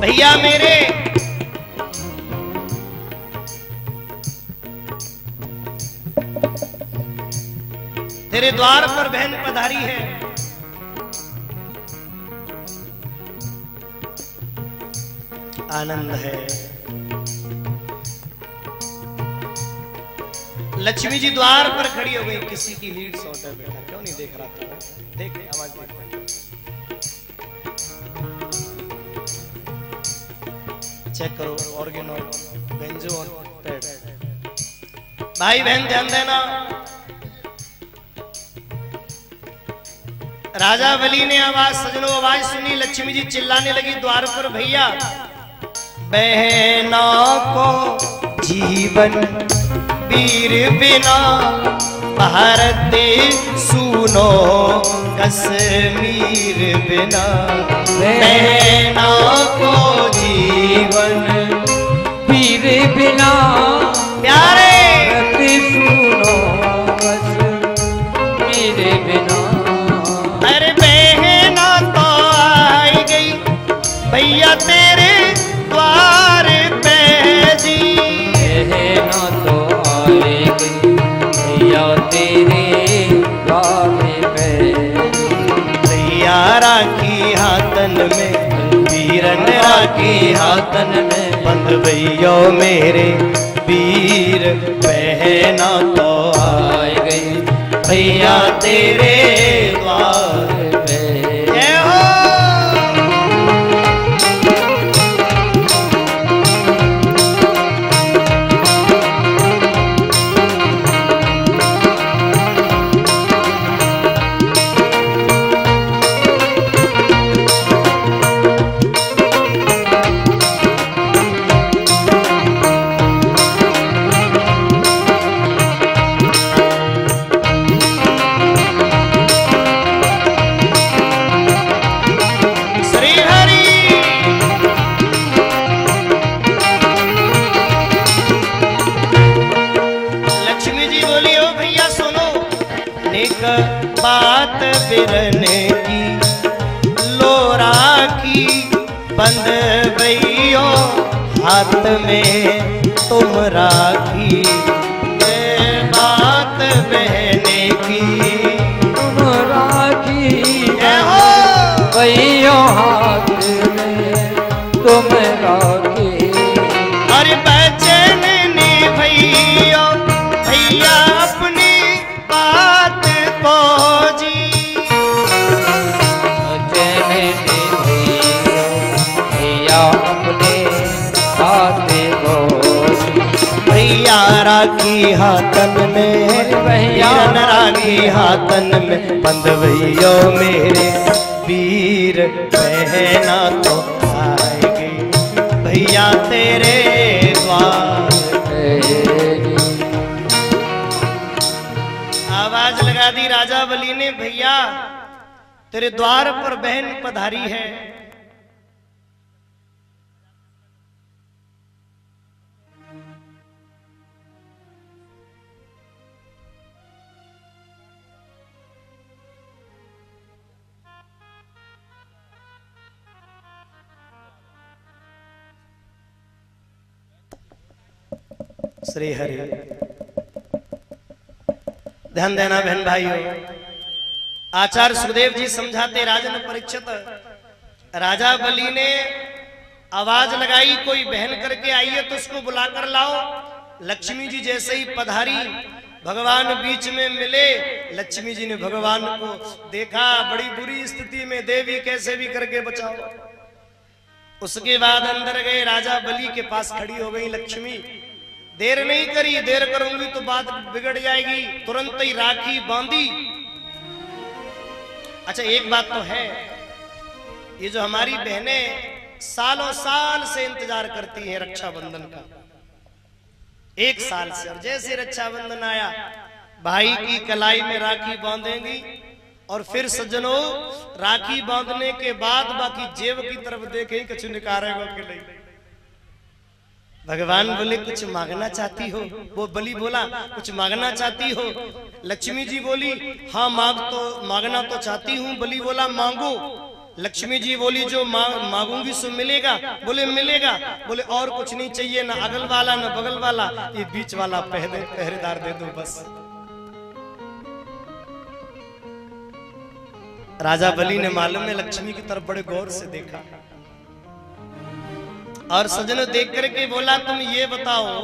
S2: भैया मेरे तेरे द्वार पर बहन पधारी है, आनंद है। लक्ष्मी जी द्वार पर खड़ी हो गई, किसी की लीड शॉट है बेटा, क्यों नहीं देख रहा था? देख आवाज देख। चेक करो ऑर्गेन और बेंजो और पैड। भाई बहन ध्यान देना। राजा बलि ने आवाज, सजनों आवाज सुनी, लक्ष्मी जी चिल्लाने लगी द्वार पर, भैया बहनों को जीवन वीर बिना, भारत सुनो कश्मीर बिना, बहनों को जीवन
S1: वीर बिना,
S2: प्यारे
S1: सुनो कश्मीर बिना।
S2: अरे बहना तो आई गई भैया तेरे द्वार पे जी,
S1: बहना तो आई गई भैया तेरे द्वार पे।
S2: भैया राखी हाथन में, वीरन राखी हाथन में, बंधवैयो मेरे वीर बहना तो आई गई भैया तेरे द्वार पे। जय हो। बात बिरने की लो राखी, बंधवैयो हाथ में तुम राखी, बात बहने की
S1: तुम राखी,
S2: हो
S1: भैयो हाथ में तुम राखी।
S2: और बचन ने भैया भैया अपनी बात को जी,
S1: बचन ने भैया अपने हाथ को,
S2: भैया राखी हाथन में, भैया राखी हाथन में, बंधवैयो मेरे वीर बहना तो आएगी भैया तेरे द्वार। आवाज लगा दी राजा बलि ने, भैया तेरे द्वार पर बहन पधारी है। श्री हरि। ध्यान देना बहन भाइयों, आचार्य सुखदेव जी समझाते राजन परीक्षित, राजा बलि ने आवाज लगाई कोई बहन करके आई है तो उसको बुलाकर लाओ। लक्ष्मी जी जैसे ही पधारी, भगवान बीच में मिले। लक्ष्मी जी ने भगवान को देखा, बड़ी बुरी स्थिति में, देवी कैसे भी करके बचाओ। उसके बाद अंदर गए, राजा बलि के पास खड़ी हो गई लक्ष्मी। देर नहीं करी, देर करूंगी तो बात बिगड़ जाएगी, तुरंत ही राखी बांधी। अच्छा एक बात तो है, ये जो हमारी बहनें सालों साल से इंतजार करती हैं रक्षाबंधन का, 1 साल से, और जैसे रक्षाबंधन आया भाई की कलाई में राखी बांधेंगी और फिर सज्जनों राखी बांधने के बाद बाकी जेब की तरफ देखें कुछ निकालेगा कि नहीं। भगवान बोले कुछ मांगना चाहती हो? वो बलि बोला कुछ मांगना चाहती हो? लक्ष्मी जी बोली हाँ मांगना तो चाहती हूँ। बलि बोला मांगो। लक्ष्मी जी बोली जो मांगूंगी सो मिलेगा? बोले मिलेगा। बोले और कुछ नहीं चाहिए, ना अगल वाला ना बगल वाला, ये बीच वाला पहरेदार दे दो बस। राजा बलि ने मालूम है लक्ष्मी की तरफ बड़े गौर से देखा और सज्जनों देख करके बोला तुम ये बताओ,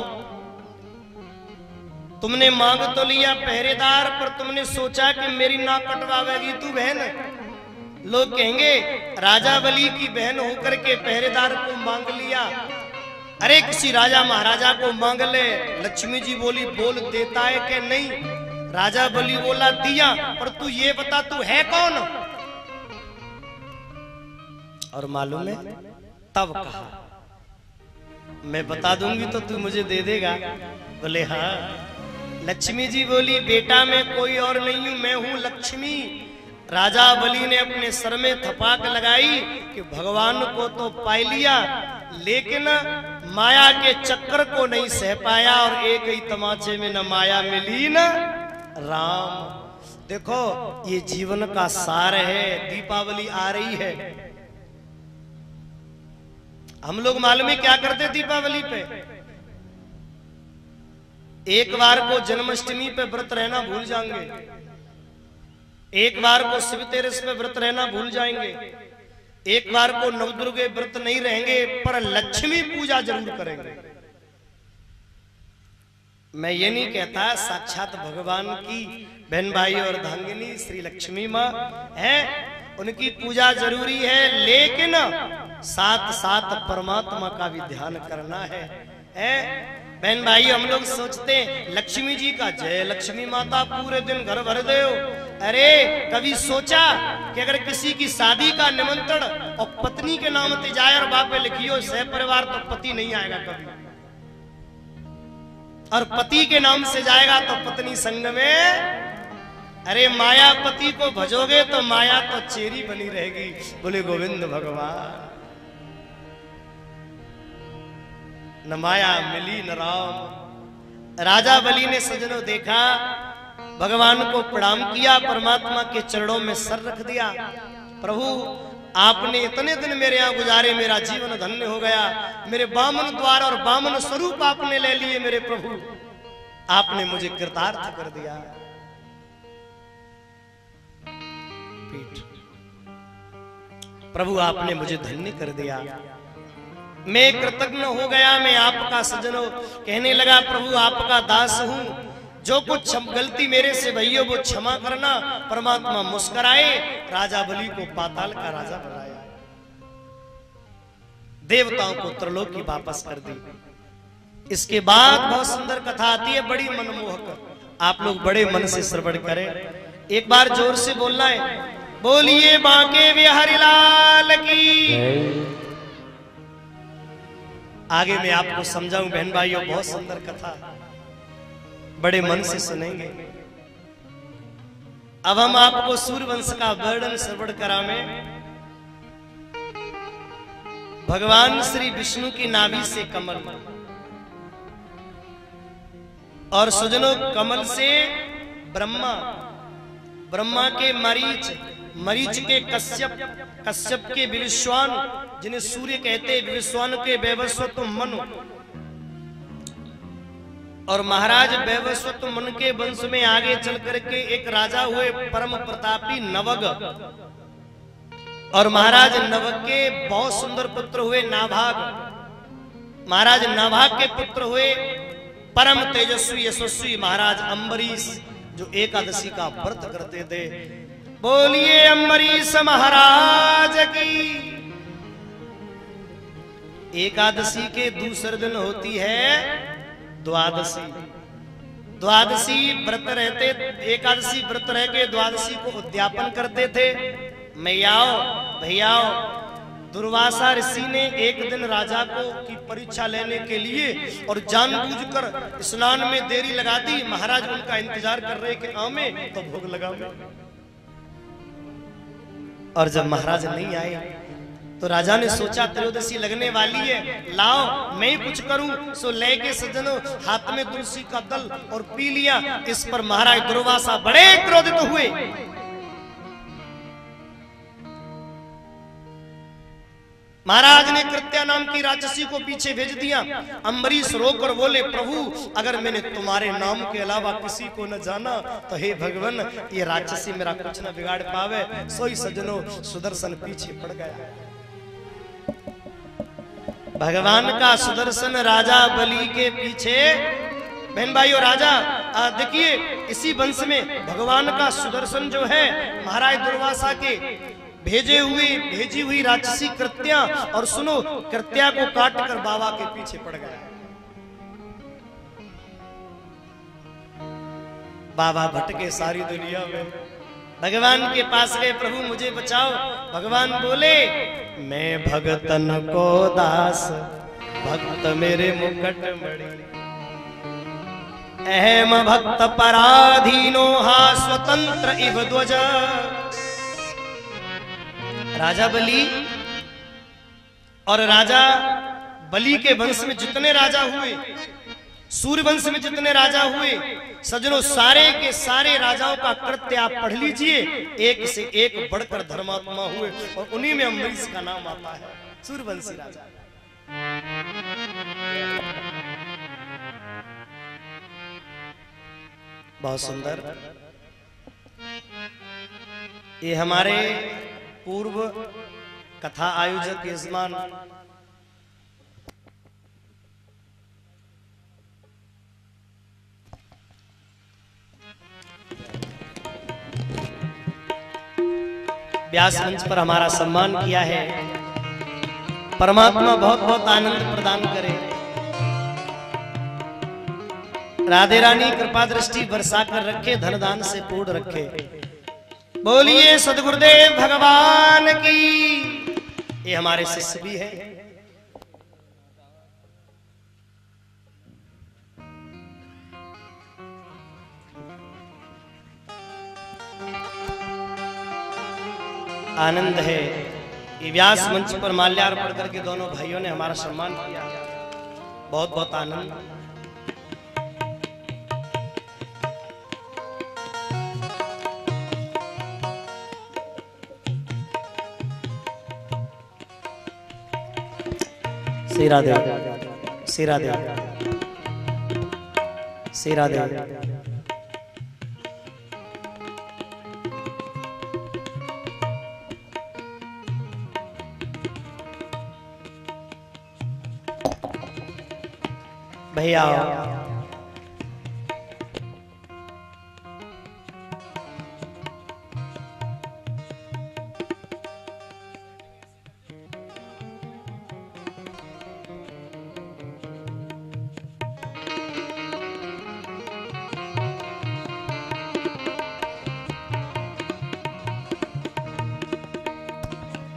S2: तुमने मांग तो लिया पहरेदार, पर तुमने सोचा कि मेरी नाक कटवावेगी तू बहन? लोग कहेंगे राजा बलि की बहन होकर के पहरेदार को मांग लिया। अरे किसी राजा महाराजा को मांग ले। लक्ष्मी जी बोली बोल देता है कि नहीं? राजा बलि बोला दिया, पर तू ये बता तू है कौन? और मालूम है तब कहा मैं बता दूंगी तो तू मुझे दे देगा? बोले हाँ। लक्ष्मी जी बोली बेटा मैं कोई और नहीं हूं, मैं हूं लक्ष्मी। राजा बलि ने अपने सर में थपाक लगाई कि भगवान को तो पा लिया, लेकिन माया के चक्कर को नहीं सह पाया और एक ही तमाचे में न माया मिली न राम। देखो ये जीवन का सार है। दीपावली आ रही है, हम लोग मालूम है क्या करते दीपावली पे? एक बार को जन्माष्टमी पे व्रत रहना भूल जाएंगे, एक बार को शिवतेरस पे व्रत रहना भूल जाएंगे, एक बार को नवदुर्गे व्रत नहीं रहेंगे, पर लक्ष्मी पूजा जरूर करेंगे। मैं ये नहीं कहता साक्षात भगवान की बहन भाई और धांगिनी श्री लक्ष्मी माँ है, उनकी पूजा जरूरी है, लेकिन साथ साथ परमात्मा का भी ध्यान करना है। बहन भाई हम लोग सोचते हैं लक्ष्मी जी का जय लक्ष्मी माता, पूरे दिन घर भर दो। अरे कभी सोचा कि अगर किसी की शादी का निमंत्रण और पत्नी के नाम से जाए और बापे लिखियो सह परिवार, तो पति नहीं आएगा कभी, और पति के नाम से जाएगा तो पत्नी संग में। अरे माया पति को भजोगे तो माया तो चेरी बनी रहेगी। बोले गोविंद भगवान। न माया मिली न राम। राजा बलि ने सज्जनों देखा, भगवान को प्रणाम किया, परमात्मा के चरणों में सर रख दिया। प्रभु आपने इतने दिन मेरे यहाँ गुजारे, मेरा जीवन धन्य हो गया। मेरे बामन द्वार और बामन स्वरूप आपने ले लिए मेरे प्रभु, आपने मुझे कृतार्थ कर दिया। प्रभु आपने मुझे धन्य कर दिया, मैं कृतज्ञ हो गया। मैं आपका सज्जनों कहने लगा प्रभु आपका दास हूं, जो कुछ गलती मेरे से भई हो वो क्षमा करना। परमात्मा मुस्कुराए, राजा बलि को पाताल का राजा बनाया, देवताओं को त्रिलोकी वापस कर दी। इसके बाद बहुत सुंदर कथा आती है, बड़ी मनमोहक। आप लोग बड़े मन से श्रवण करें। एक बार जोर से बोलना है, बोलिए बांके बिहारी लाल की। आगे मैं आपको समझाऊं बहन भाइयों, बहुत सुंदर कथा, बड़े मन से सुनेंगे। अब हम आपको सूर्यवंश का वर्णन श्रवण करावे। भगवान श्री विष्णु की नाभि से कमल, और सुजनों कमल से ब्रह्मा, ब्रह्मा के मरीच, मरीच के कश्यप, कश्यप के विवस्वान, जिन्हें सूर्य कहते, विवस्वान के वैवस्वत मनु, और महाराज वैवस्वत मन के वंश में आगे चल करके एक राजा हुए परम प्रतापी नवग, और महाराज नवग के बहुत सुंदर पुत्र हुए नाभाग। महाराज नाभाग के पुत्र हुए परम तेजस्वी यशस्वी महाराज अम्बरीश, जो एकादशी का व्रत करते थे। बोलिए अम्बरीश महाराज की। एकादशी के दूसरे दिन होती है द्वादशी। द्वादशी व्रत रहते, एकादशी व्रत रह के द्वादशी को उद्यापन करते थे। मैयाओ भैयाओ, दुर्वासा ऋषि ने एक दिन राजा को की परीक्षा लेने के लिए और जानबूझकर स्नान में देरी लगा दी। महाराज उनका इंतजार कर रहे कि आवे तो भोग लगावे। और जब महाराज नहीं आए तो राजा ने सोचा त्रयोदशी लगने वाली है, लाओ मैं ही कुछ करूं। सो लेके सज्जनों हाथ में तुलसी का दल और पी लिया। इस पर महाराज दुर्वासा बड़े क्रोधित हुए। महाराज ने कृत्या नाम की राक्षसी को पीछे भेज दिया। अम्बरीश रोकर बोले, प्रभु अगर मैंने तुम्हारे नाम के अलावा किसी को न जाना तो हे भगवान ये राक्षसी मेरा कुछ न बिगाड़ पावे। सोई सज्जनों सुदर्शन पीछे पड़ गया। भगवान का सुदर्शन राजा बलि के पीछे। बहन भाइयों, राजा देखिए इसी वंश में भगवान का सुदर्शन जो है महाराज दुर्वासा के भेजी हुई राक्षसी कृत्या, और सुनो कृत्या को काट कर बाबा के पीछे पड़ गया। बाबा भटके सारी दुनिया में, भगवान के पास गए, प्रभु मुझे बचाओ। भगवान बोले, मैं भगतन को दास भक्त मेरे मुकुट मणि, अहम भक्त पराधीनो हा स्वतंत्र इव ध्वज। राजा बलि और राजा बलि के वंश में जितने राजा हुए, सूर्य वंश में जितने राजा हुए, सज्जनों सारे के सारे राजाओं का कृत्य आप पढ़ लीजिए, एक से एक बढ़कर धर्मात्मा हुए और उन्हीं में अम्बरीश का नाम आता है, सूर्यवंशी राजा। बहुत सुंदर। ये हमारे पूर्व कथा आयोजक यजमान व्यास मंच पर हमारा सम्मान किया है। परमात्मा बहुत बहुत आनंद प्रदान करे। राधे रानी कृपा दृष्टि बरसा कर रखे, धन दान से पूर्ण रखे। बोलिए सदगुरुदेव भगवान की। ये हमारे शिष्य भी है। आनंद है। ये व्यास मंच पर माल्यार्पण करके दोनों भाइयों ने हमारा सम्मान किया, बहुत बहुत आनंद। श्री राधे, श्री राधे, श्री राधे। भैया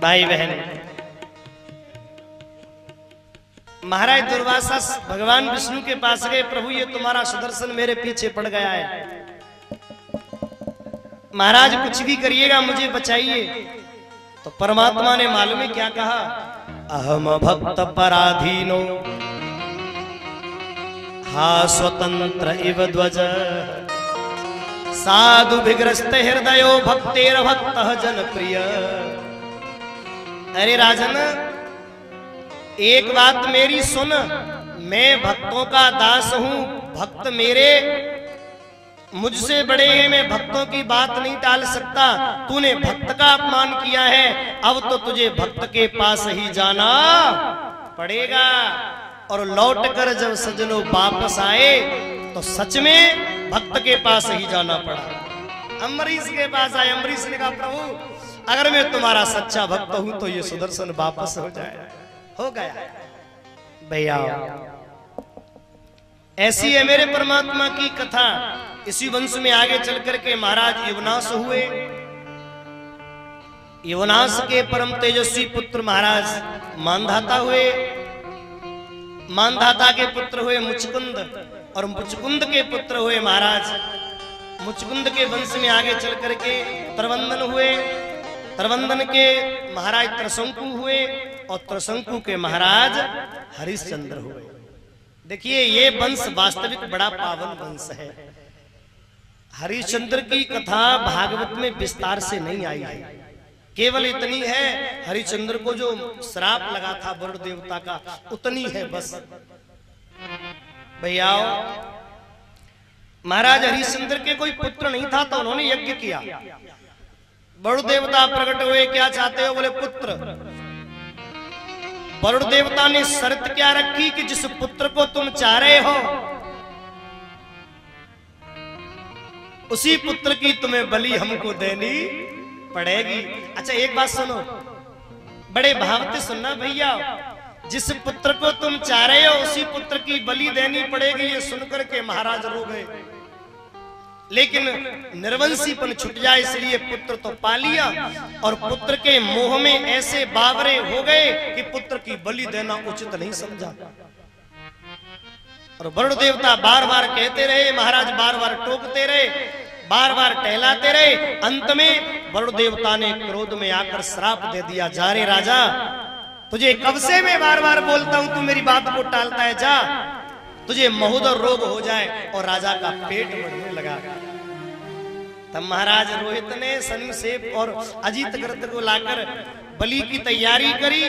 S2: भाई बहन, महाराज दुर्वासा भगवान विष्णु के पास गए, प्रभु ये तुम्हारा सुदर्शन मेरे पीछे पड़ गया है, महाराज कुछ भी करिएगा मुझे बचाइए। तो परमात्मा ने मालूम है क्या कहा, अहम भक्त पराधीनो हा स्वतंत्र इव ध्वज, साधु विग्रस्त हृदयो भक्तेर भक्त जनप्रिय। अरे राजन एक बात मेरी सुन, मैं भक्तों का दास हूं, भक्त मेरे मुझसे बड़े हैं, मैं भक्तों की बात नहीं टाल सकता। तूने भक्त का अपमान किया है, अब तो तुझे भक्त के पास ही जाना पड़ेगा। और लौट कर जब सज्जनों वापस आए तो सच में भक्त के पास ही जाना पड़ा। अम्बरीश के पास आए, अम्बरीश ने कहा प्रभु अगर मैं तुम्हारा सच्चा भक्त हूं तो ये सुदर्शन वापस हो जाए। हो गया। भैया ऐसी है मेरे परमात्मा की कथा। इसी वंश में आगे चल करके महाराज युवनाश हुए। युवनाश के परम तेजस्वी पुत्र महाराज मानधाता हुए। मानधाता के पुत्र हुए मुचकुंद और मुचकुंद के पुत्र हुए महाराज। मुचकुंद के वंश में आगे चल करके तरवंदन हुए। तरवंदन के महाराज त्रशंकु हुए और त्रशंकु के महाराज हरिश्चंद्र हुए। देखिए ये वंश वास्तविक बड़ा पावन वंश है। हरिश्चंद्र की कथा भागवत में विस्तार से नहीं आई है, केवल इतनी है हरिश्चंद्र को जो श्राप लगा था वरुण देवता का उतनी है बस। भैया महाराज हरिश्चंद्र के कोई पुत्र नहीं था तो उन्होंने यज्ञ किया। वरुण देवता प्रकट हुए, क्या चाहते हो? बोले पुत्र। वरुण देवता ने शर्त क्या रखी कि जिस पुत्र को तुम चाह रहे हो उसी पुत्र की तुम्हें बलि हमको देनी पड़ेगी। अच्छा एक बात सुनो, बड़े भाव से सुनना भैया। जिस पुत्र को तुम चाह रहे हो उसी पुत्र की बलि देनी पड़ेगी, ये सुनकर के महाराज रो गए। लेकिन निर्वंशीपन छुट जाए इसलिए पुत्र तो पा लिया और पुत्र के मोह में ऐसे बावरे हो गए कि पुत्र की बलि देना उचित नहीं समझा। और वरुण देवता बार बार कहते रहे, महाराज बार बार टोकते रहे, बार बार टहलाते रहे। अंत में वरुण देवता ने क्रोध में आकर श्राप दे दिया, जा रे राजा, तुझे कब से मैं बार बार बोलता हूं, तू मेरी बात को टालता है, जा तुझे महोदर रोग हो जाए। और राजा का पेट बढ़ने लगा। तब महाराज रोहित ने सनुसेप और अजित ग्रत को लाकर बलि की तैयारी करी,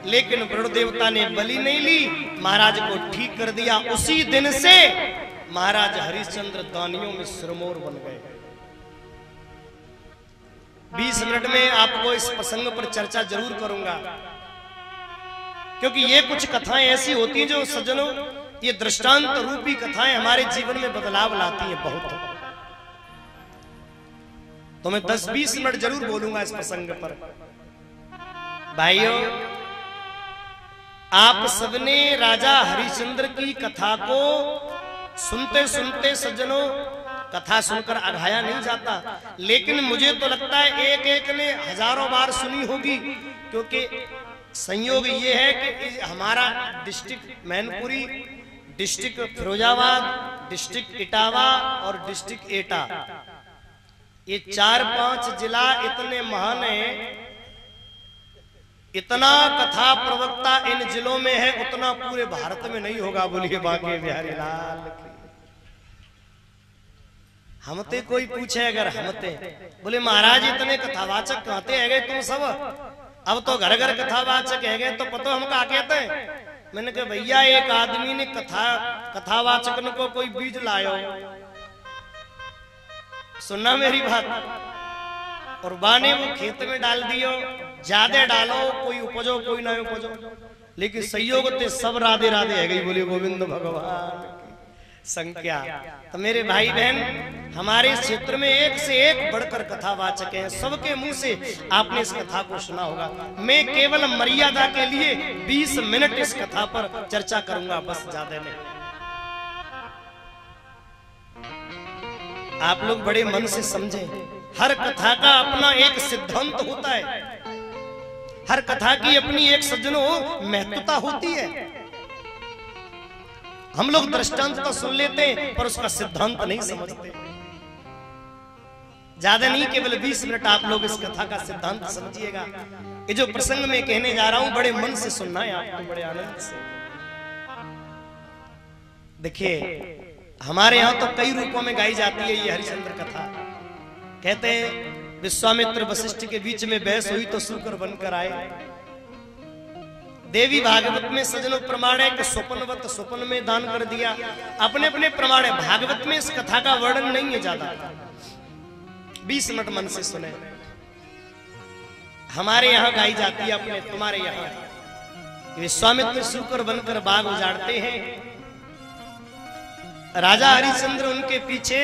S2: लेकिन वरुण देवता ने बलि नहीं ली, महाराज को ठीक कर दिया। उसी दिन से महाराज हरिश्चंद्र दानियों में सिरमौर बन गए। 20 मिनट में आपको इस प्रसंग पर चर्चा जरूर करूंगा, क्योंकि ये कुछ कथाएं ऐसी होती हैं जो सज्जनों, ये दृष्टांत रूपी कथाएं हमारे जीवन में बदलाव लाती हैं बहुत। तो मैं 10-20 मिनट जरूर बोलूंगा इस प्रसंग पर। भाइयों, आप सबने राजा हरिश्चंद्र की कथा को सुनते सुनते सज्जनों, कथा सुनकर अघाया नहीं जाता, लेकिन मुझे तो लगता है एक एक ने हजारों बार सुनी होगी। क्योंकि संयोग ये है कि हमारा district Mainpuri, district Firozabad, district Etawah और डिस्ट्रिक्ट एटा, ये 4-5 जिला इतने महान हैं, इतना कथा प्रवक्ता इन जिलों में है, उतना पूरे भारत में नहीं होगा। बोलिए बांके बिहारी लाल की। हमते कोई पूछे अगर हमते, बोले महाराज इतने कथावाचक कहते है गए तुम सब, अब तो घर घर कथावाचक है गए, तो पतो हम क्या कहते हैं? मैंने कहा भैया एक आदमी ने कथावाचक को कोई बीज लायो, सुनना मेरी बात, और बाने वो खेत में डाल दियो, ज्यादा डालो, कोई उपजो कोई ना उपजो, लेकिन संयोग ते सब राधे राधे है गई। बोले गोविंद भगवान की संख्या। तो मेरे भाई बहन, हमारे क्षेत्र में एक से एक बढ़कर कथावाचक हैं, सबके मुंह से आपने इस कथा को सुना होगा। मैं केवल मर्यादा के लिए 20 मिनट इस कथा पर चर्चा करूंगा, बस ज्यादा नहीं। आप लोग बड़े मन से समझें, हर कथा का अपना एक सिद्धांत होता है, हर कथा की अपनी एक सज्जनों महत्वता होती है। हम लोग दृष्टांत तो सुन लेते हैं पर उसका सिद्धांत नहीं समझते। ज्यादा नहीं, केवल 20 मिनट आप लोग इस कथा का सिद्धांत समझिएगा। ये जो प्रसंग में कहने जा रहा हूं बड़े मन से सुनना है आपको, बड़े आनंद से। देखिए हमारे यहाँ तो कई रूपों में गाई जाती है ये हरिश्चंद्र कथा। कहते हैं विश्वामित्र वशिष्ठ के बीच में बहस हुई तो शूकर बनकर आए। देवी भागवत में सजनों प्रमाण है कि स्वप्नवत स्वप्न में दान कर दिया, अपने अपने प्रमाण है। भागवत में इस कथा का वर्णन नहीं है ज्यादा, 20 मिनट मन से सुने। हमारे यहाँ गाई जाती है, अपने तुम्हारे यहाँ विश्वामित्र शूकर बनकर बाग उजाड़ते हैं। राजा हरिश्चंद्र उनके पीछे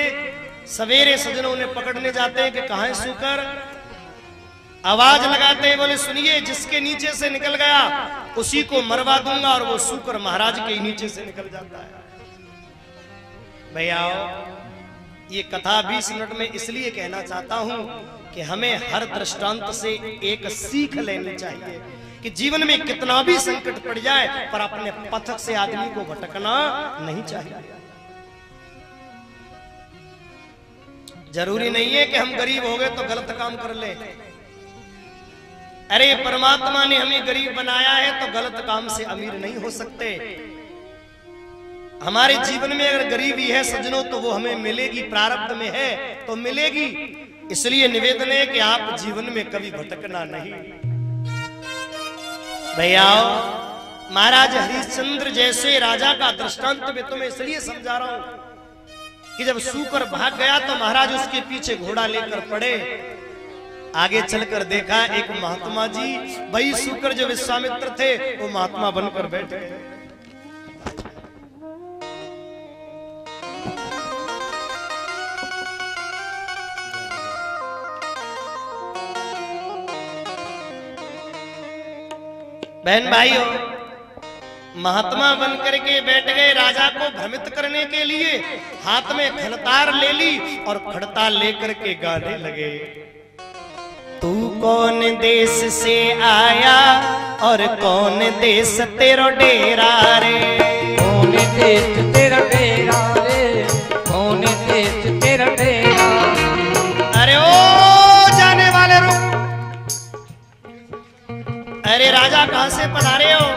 S2: सवेरे सजनों ने पकड़ने जाते हैं कि कहां है शूकर। आवाज लगाते हैं, बोले सुनिए, जिसके नीचे से निकल गया उसी को मरवा दूंगा। और वो सूकर महाराज के नीचे से निकल जाता है। भैया ये कथा 20 मिनट में इसलिए कहना चाहता हूं कि हमें हर दृष्टांत से एक सीख लेनी चाहिए कि जीवन में कितना भी संकट पड़ जाए पर अपने पथ से आदमी को भटकना नहीं चाहिए। जरूरी नहीं है कि हम गरीब हो गए तो गलत काम कर ले। अरे परमात्मा ने हमें गरीब बनाया है तो गलत काम से अमीर नहीं हो सकते। हमारे जीवन में अगर गरीबी है सज्जनों तो वो हमें मिलेगी, प्रारब्ध में है तो मिलेगी। इसलिए निवेदन है कि आप जीवन में कभी भटकना नहीं। भैया महाराज हरिश्चंद्र जैसे राजा का दृष्टांत मैं तुम्हें इसलिए समझा रहा हूं कि जब सूकर भाग गया तो महाराज उसके पीछे घोड़ा लेकर पड़े। आगे चलकर देखा एक महात्मा जी, वही सूकर जो विश्वामित्र थे वो महात्मा बनकर बैठे हैं। बहन भाइयों, महात्मा बन करके बैठ गए। राजा को भ्रमित करने के लिए हाथ में खड़तार ले ली और खड़तार लेकर के गाने लगे। तू कौन देश से आया और कौन देश तेरा डेरा रे,
S1: कौन देश तेरा डेरा रे, कौन देश तेरा डेरा।
S2: अरे ओ जाने वाले रुक, अरे राजा कहां से पधारे हो?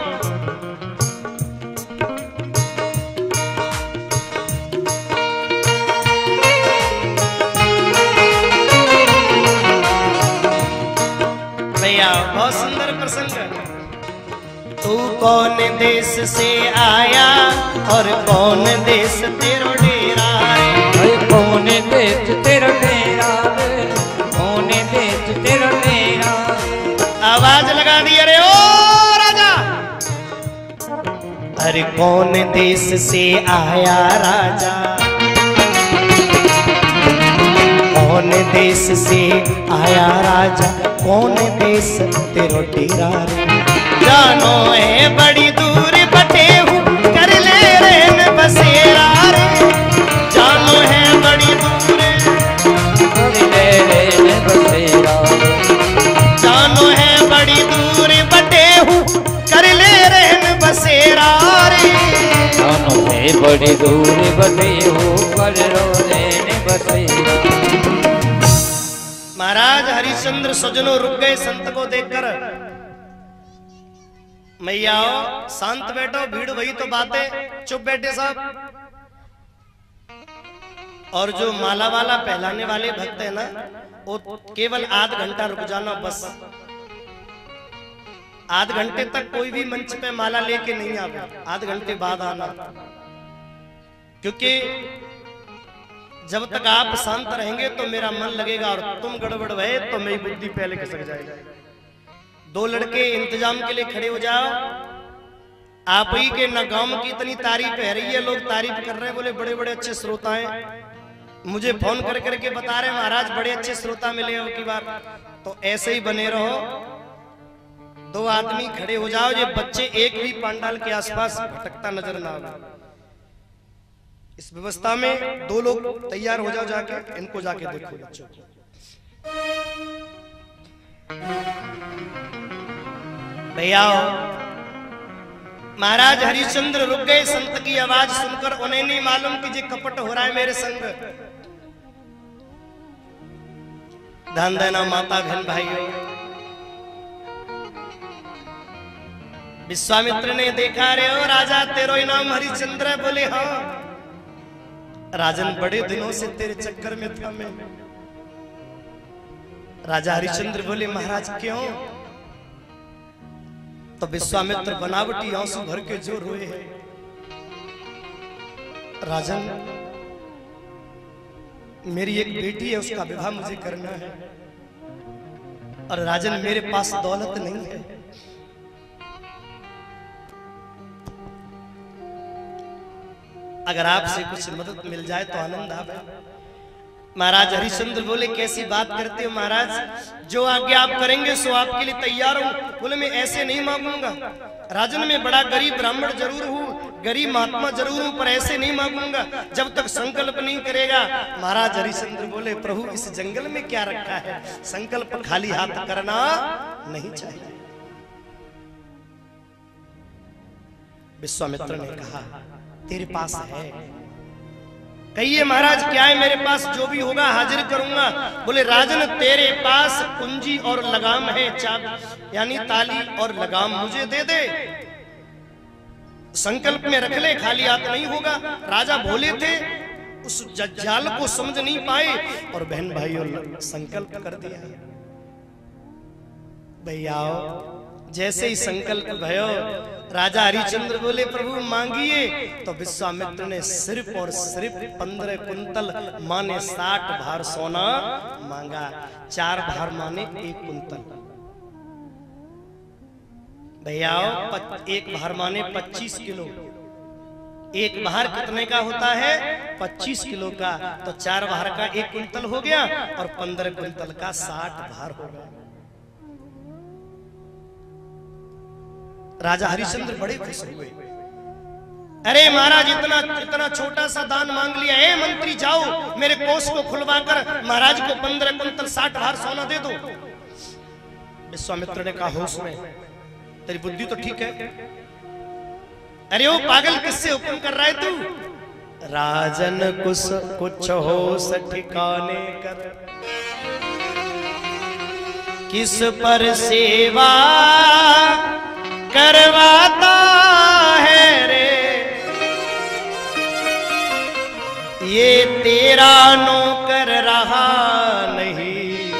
S2: भैया बहुत सुंदर प्रसंग। तू कौन देश से आया और कौन देश तेरा डेरा रे,
S1: कौन देश तेरा डेरा रे, कौन देश तेरा डेरा।
S2: आवाज लगा दी, अरे ओ राजा। अरे कौन देश से आया राजा, कौन देश से आया राजा, कौन देश तेरो डेरा रे। जानो है बड़ी दूर बटे हूँ कर ले रहन बसेरा रे, जानो है बड़ी दूर
S1: कर ले रहन बसेरा,
S2: जानो है बड़ी दूर बटे हूँ कर ले रहन बसेरा रे,
S1: जानो है बड़ी दूर बटे हूँ कर लो रहन बसेरा।
S2: महाराज हरिश्चंद्र सज्जनों रुक गए संत को देखकर। मैया शांत बैठो, भीड़ वही तो बातें, चुप बैठे सब। और जो माला वाला पहलाने वाले भक्त है ना, वो केवल आध घंटा रुक जाना बस। आध घंटे तक कोई भी मंच पे माला लेके नहीं आना, आध घंटे बाद आना। क्योंकि जब तक आप शांत रहेंगे तो मेरा मन लगेगा, और तुम गड़बड़ भये तो मेरी बुद्धि पहले खिसक जाएगी। दो लड़के इंतजाम के लिए खड़े हो जाओ। आप ही के न गांव की इतनी तारीफ है रही है, लोग तारीफ कर रहे हैं, बोले बड़े बड़े अच्छे श्रोता हैं। मुझे फोन कर करके बता रहे महाराज बड़े अच्छे श्रोता मिले हो की बार। तो ऐसे ही बने रहो। दो आदमी खड़े हो जाओ, ये बच्चे एक भी पंडाल के आसपास भटकता नजर ना आए। इस व्यवस्था में दो लोग तैयार हो जाओ, जाके इनको जाके देखो बच्चों को। भैया महाराज हरिश्चंद्र रुक गए। संत की आवाज सुनकर उन्हें नहीं मालूम कि ये कपट हो रहा है मेरे संग। ध्यान देना माता बहन भाइयों। विश्वामित्र ने देखा, रे ओ राजा तेरो इनाम हरिश्चंद्र है। बोले हाँ राजन, बड़े दिनों से तेरे चक्कर में था मैं। राजा हरिश्चंद्र बोले महाराज क्यों? तो विश्वामित्र बनावटी आंसू भर के जो रोए हैं। राजन मेरी एक बेटी है, उसका विवाह मुझे करना है, और राजन मेरे पास दौलत नहीं है। अगर आपसे कुछ मदद मिल जाए तो आनंद आवे। महाराज हरिश्चंद्र बोले कैसी बात करते हो महाराज, जो आज्ञा आप करेंगे सो आपके लिए तैयार हूं। बोले मैं ऐसे नहीं मांगूंगा, राजन में बड़ा गरीब ब्राह्मण जरूर हूँ, गरीब महात्मा जरूर हूँ, पर ऐसे नहीं मांगूंगा जब तक संकल्प नहीं करेगा। महाराज हरिश्चंद्र बोले प्रभु इस जंगल में क्या रखा है, संकल्प खाली हाथ करना नहीं चाहिए। विश्वामित्र ने कहा तेरे पास है, कहिए महाराज क्या है मेरे पास, जो भी होगा हाजिर करूंगा। बोले राजन तेरे पास कुंजी और लगाम है, चाबी यानी ताली और लगाम मुझे दे दे, संकल्प में रख ले, खाली हाथ नहीं होगा। राजा भोले थे, उस जज्जाल को समझ नहीं पाए और बहन भाइयों संकल्प कर दिया। भैया जैसे ही संकल्प भयो, राजा हरिश्चंद्र बोले प्रभु मांगिए। तो विश्वामित्र ने सिर्फ और सिर्फ 15 कुंतल माने 60 भार सोना मांगा, 4 भार माने 1 कुंतल। भैया एक भार माने 25 किलो, एक भार कितने का होता है 25 किलो का, तो 4 भार का 1 कुंतल हो गया और 15 कुंतल का 60 भार हो गया। राजा हरिश्चंद्र बड़े खुश हुए, अरे महाराज इतना छोटा सा दान मांग लिया है, मंत्री जाओ मेरे कोष को खुलवाकर महाराज को 15 कुंतल 60 भार सोना दे दो। विश्वामित्र ने कहा होश में, तेरी बुद्धि तो ठीक है। अरे ओ पागल किससे हुक्म कर रहा है तू, राजन कुछ होश ठिकाने कर, किस पर सेवा करवाता है रे, ये तेरा नौकर रहा नहीं,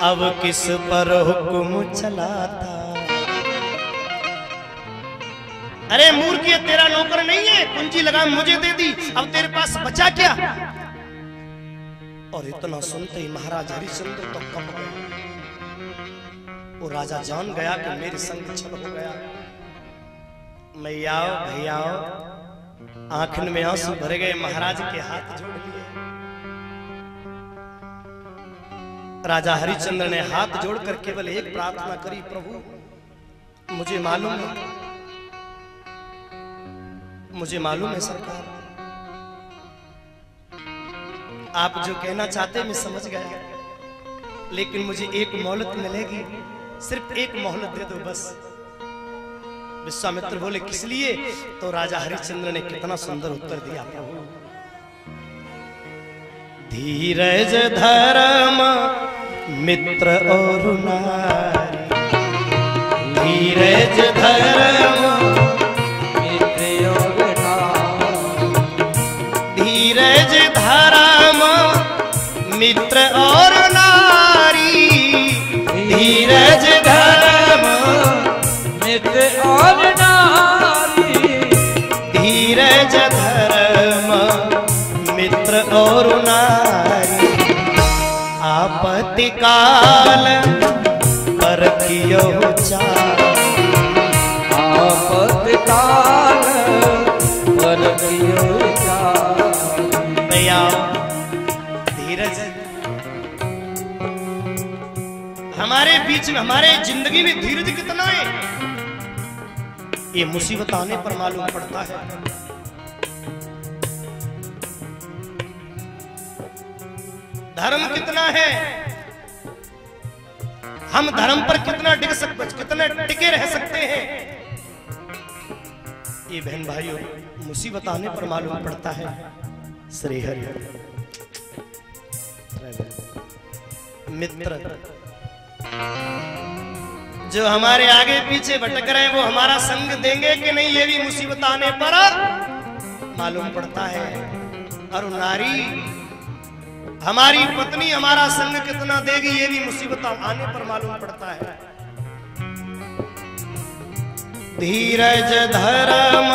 S2: अब किस पर हुक्म चलाता। अरे मूर्ख ये तेरा नौकर नहीं है, कुंजी लगाम मुझे दे दी, अब तेरे पास बचा क्या। और इतना सुनते ही महाराज हरिश्चंद्र तो कप गए, वो राजा जान गया कि मेरे संग छल हो गया। मैयाओ भैयाओ आंखन में आंसू भर गए, महाराज के हाथ जोड़ लिए। राजा हरिश्चंद्र ने हाथ जोड़कर केवल एक प्रार्थना करी, प्रभु मुझे मालूम है सरकार, आप जो कहना चाहते मैं समझ गया, लेकिन मुझे एक मोहलत मिलेगी, सिर्फ एक मोहलत दे दो बस। विश्वामित्र बोले किस लिए, तो राजा हरिश्चंद्र ने कितना सुंदर उत्तर दिया, प्रभु धीरज धर्म मित्र और नारी, धीरज धर्म मित्र और नारी, धीरज धर्म मित्र और नारी, धीरज धर्म मित्र और नारी, धीरज धर्म मित्र और नारी, आपत्ति काल परखियो चार, आपत्ति काल परखियो चार। भैया धीरज हमारे बीच में, हमारे जिंदगी में धीरज कितना है ये मुसीबत आने पर मालूम पड़ता है। धर्म कितना है, हम धर्म पर कितना टिके रह सकते हैं, ये बहन भाइयों मुसीबत आने पर मालूम पड़ता है। श्री हरि मित्र जो हमारे आगे पीछे भटक रहे हैं वो हमारा संग देंगे कि नहीं, ये भी मुसीबत आने पर मालूम पड़ता है। और नारी हमारी पत्नी हमारा संग कितना देगी ये भी मुसीबत आने पर मालूम पड़ता है। धीरज धर्म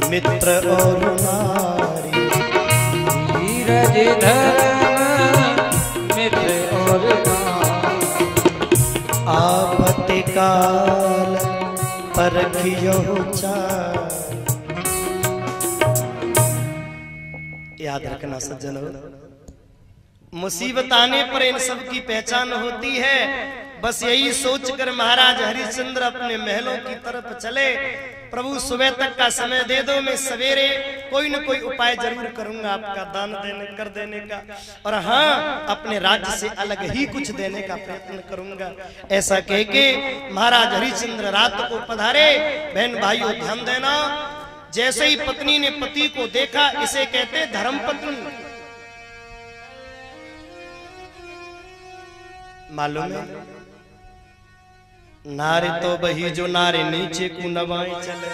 S2: मित्र और नारी, धीरज धर्म मित्र और नारी, आपत्ति काल परखियो चार। याद रखना सज्जनों, मुसीबत आने पर इन सब की पहचान होती है। बस यही सोचकर महाराज हरिश्चंद्र अपने महलों की तरफ चले। प्रभु सुबह तक का समय दे दो, मैं सवेरे कोई न कोई उपाय जरूर करूंगा आपका दान कर देने का, और हाँ अपने राज्य से अलग ही कुछ देने का प्रयत्न करूंगा। ऐसा कह के महाराज हरिश्चंद्र रात को पधारे। बहन भाइयों ध्यान देना, जैसे ही पत्नी ने पति को देखा, इसे कहते धर्म पत्नी। मालूम है नारे तो बही जो नारे नीचे को नवाई चले,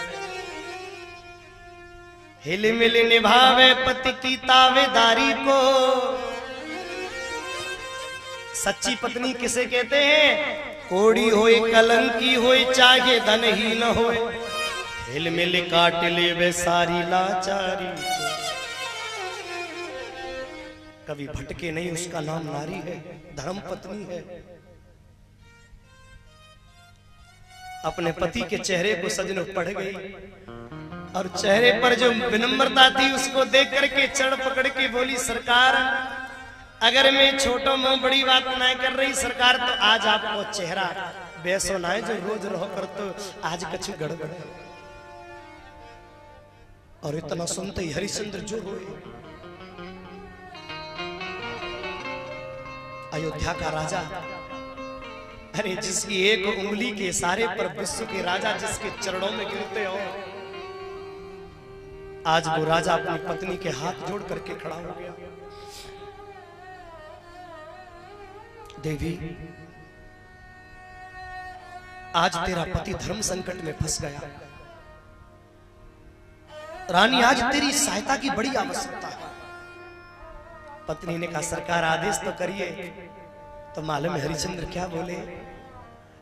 S2: हिल मिल निभावे पति की तावेदारी को। सच्ची पत्नी किसे कहते हैं? कोड़ी होए कलंकी होए चाहे धन ही न होए, हिल मिल काट ले वे सारी लाचारी। कभी भटके नहीं, उसका नाम नारी है, धर्म पत्नी है। अपने पति के चेहरे को सजनों पड़ गई, और चेहरे पर जो विनम्रता थी उसको देख करके चढ़ पकड़ के बोली, सरकार अगर मैं छोटो में बड़ी बात ना कर रही सरकार, तो आज आपको चेहरा वैसो ना है जो रोज रहो कर, तो आज कछु गड़बड़ है। और इतना सुनते ही हरिश्चंद्र जो रोए। अयोध्या का राजा, अरे जिसकी एक उंगली के इशारे पर विश्व के राजा जिसके चरणों में गिरते हो, आज वो राजा अपनी पत्नी के हाथ जोड़ करके खड़ा हो गया। देवी, आज तेरा पति धर्म संकट में फंस गया। रानी, आज तेरी सहायता की बड़ी आवश्यकता है। पत्नी ने कहा, सरकार आदेश तो करिए। तो मालूम है हरिश्चंद्र क्या बोले?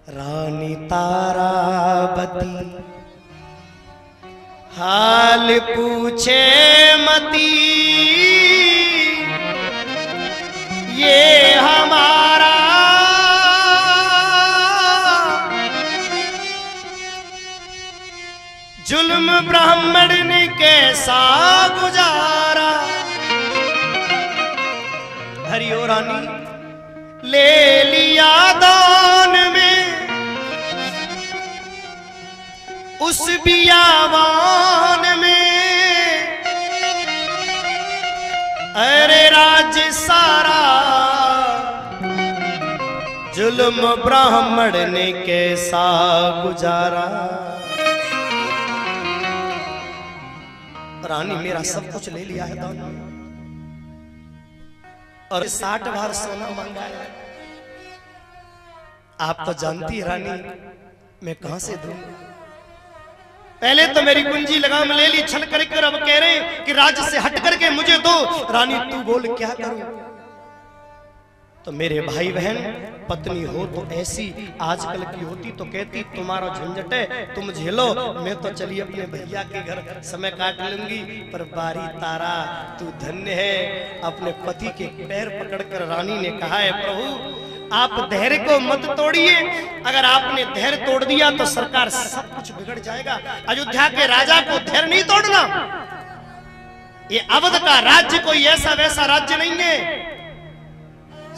S2: रानी तारावती हाल पूछे मती, ये हमारा जुल्म ब्राह्मण ने कैसा गुजारा। हरि ओ रानी, ले लिया दान में उस बियावान में, अरे राज्य सारा जुल्म ब्राह्मण ने कैसा गुजारा। रानी, मेरा सब कुछ ले लिया है दान में, और 60 बार सोना मांगा है। आप तो जानती है रानी, मैं कहां से दूं? पहले तो मेरी कुंजी लगाम ले ली छल करके, और अब कह रहे हैं कि राज्य से हट करके मुझे दो। रानी तू बोल क्या करूं? तो मेरे भाई बहन, पत्नी हो तो ऐसी आजकल की होती तो कहती तुम्हारा झंझट है तुम झेलो, मैं तो चली अपने भैया के घर समय काट लूंगी। पर बारी तारा, तू धन्य है। अपने पति के पैर पकड़कर रानी ने कहा है, प्रभु आप धैर्य को मत तोड़िए। अगर आपने धैर्य तोड़ दिया तो सरकार सब कुछ बिगड़ जाएगा। अयोध्या के राजा को धैर्य नहीं तोड़ना। ये अवध का राज्य कोई ऐसा वैसा राज्य नहीं है।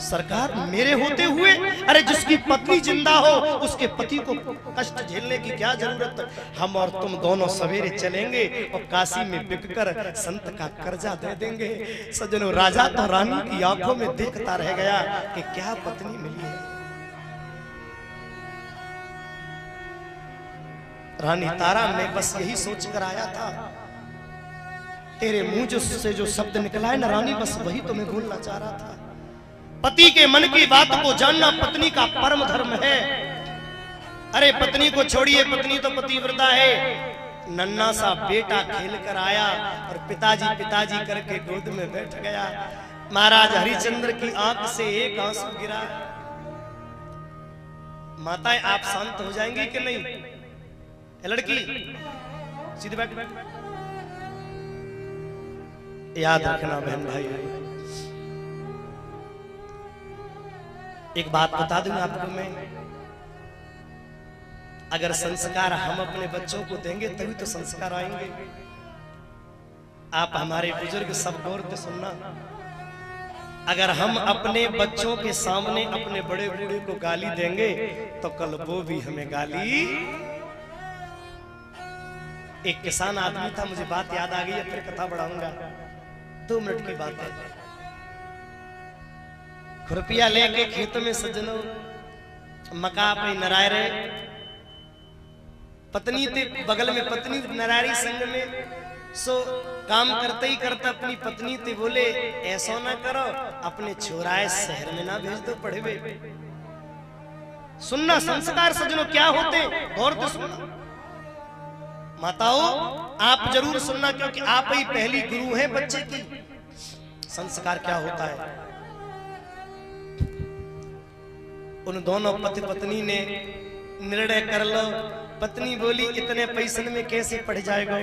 S2: सरकार मेरे होते हुए, अरे जिसकी पत्नी जिंदा हो उसके पति को कष्ट झेलने की क्या जरूरत? हम और तुम दोनों सवेरे चलेंगे और काशी में बिककर संत का कर्जा दे देंगे। सज्जनों, राजा तो रानी की आंखों में देखता रह गया कि क्या पत्नी मिली है। रानी तारा, मैं बस यही सोच कर आया था, तेरे मुंह से जो शब्द निकला है ना रानी, बस वही तो मैं बोलना चाह रहा था। पति के मन की बात को जानना पत्नी का परम धर्म है। अरे पत्नी को छोड़िए, पत्नी तो पतिव्रता है। नन्ना सा बेटा खेल कर आया और पिताजी पिताजी करके गोद में बैठ गया। महाराज हरिश्चंद्र की आंख से एक आंसू गिरा। माताएं आप शांत हो जाएंगी कि नहीं? लड़की सीधे बैठ। याद रखना बहन भाई, एक बात बता दूं आपको मैं, अगर संस्कार हम अपने बच्चों को देंगे तभी तो संस्कार आएंगे। आप हमारे बुजुर्ग सब गौर से सुनना, अगर हम अपने बच्चों के सामने अपने बड़े बूढ़े को गाली देंगे तो कल वो भी हमें गाली। एक किसान आदमी था, मुझे बात याद आ गई है, फिर कथा बढ़ाऊंगा, 2 मिनट की बात है। खुरपिया लेके खेत में सज्जनों मका पे नराय रहे, पत्नी थे बगल में, पत्नी नरारी संग में। सो काम करते ही करते अपनी पत्नी थे बोले ऐसा ना करो, अपने छोराए शहर में ना भेज दो पढ़े हुए। सुनना संस्कार सज्जनों क्या होते, गौर तो सुनना। माताओं आप जरूर सुनना, क्योंकि आप ही पहली गुरु हैं बच्चे की। संस्कार क्या होता है। उन दोनों पति पत्नी ने निर्णय कर लो। पत्नी बोली इतने पैसे में कैसे पढ़ जाएगा।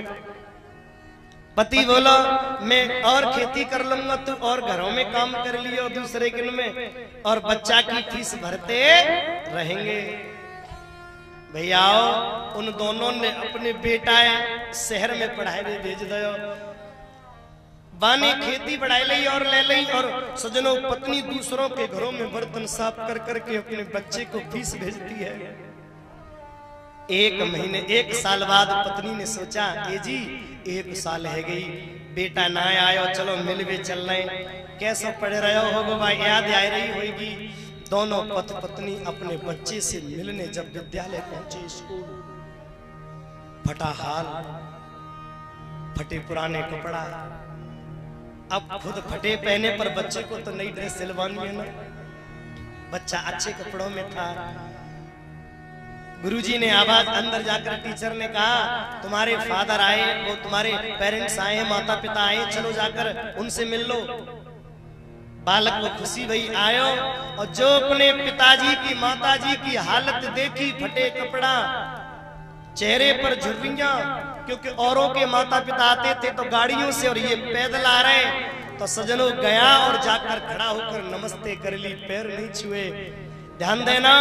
S2: पति बोला मैं और खेती कर लूंगा, तू और घरों में काम कर लियो दूसरे दिन में, और बच्चा की फीस भरते रहेंगे। भैया उन दोनों ने अपने बेटा शहर में पढ़ाई में भेज दो। बाने खेती बढ़ाई ली और ले ली, और सजनों पत्नी दूसरों के घरों में बर्तन साफ कर करके अपने बच्चे को फीस भेजती है। 1 महीने 1 साल बाद पत्नी ने सोचा ए जी 1 साल है गई, बेटा ना आयो, चलो मिल भी चल रहे, कैसे पढ़ रहे हो भाई, याद आ रही होगी। दोनों पति पत्नी अपने बच्चे से मिलने जब विद्यालय पहुंचे, स्कूल फटा हाल, फटे पुराने कपड़ा। अब खुद फटे पहने पर बच्चे को तो नई ड्रेस सिलवानी है ना। बच्चा अच्छे कपड़ों में था। गुरुजी ने आवाज अंदर जाकर टीचर ने कहा तुम्हारे फादर आए, वो तुम्हारे पेरेंट्स आए हैं, माता पिता आए, चलो जाकर उनसे मिल लो। बालक को खुशी भई आयो, और जो अपने पिताजी की माताजी की हालत देखी, फटे कपड़ा, चेहरे पर झुर्रियां, क्योंकि औरों के माता पिता आते थे तो गाड़ियों से और ये पैदल आ रहे, तो सजनों गया और जाकर खड़ा होकर नमस्ते कर ली, पैर नहीं छुए। ध्यान देना,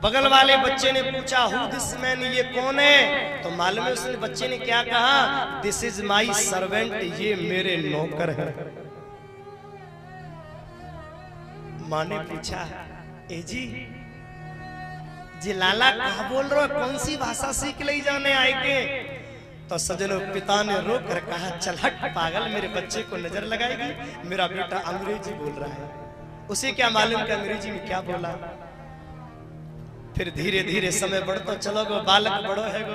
S2: बगल वाले बच्चे ने पूछा हु दिस मैन, ये कौन है? तो मालूम है उसने बच्चे ने क्या कहा, दिस इज माई सर्वेंट, ये मेरे नौकर है। माँ ने पूछा ए जी लाला कहा बोल रहे हो, कौन सी भाषा सीख ले जाने आए के? तो सजनों पिता ने रोक कर कहा चल हट पागल, मेरे बच्चे को नजर लगाएगी, मेरा बेटा अंग्रेजी बोल रहा है, उसे क्या मालूम कि अंग्रेजी में क्या बोला। फिर धीरे धीरे समय बढ़ता चलो गो, बालक बड़ो है गो,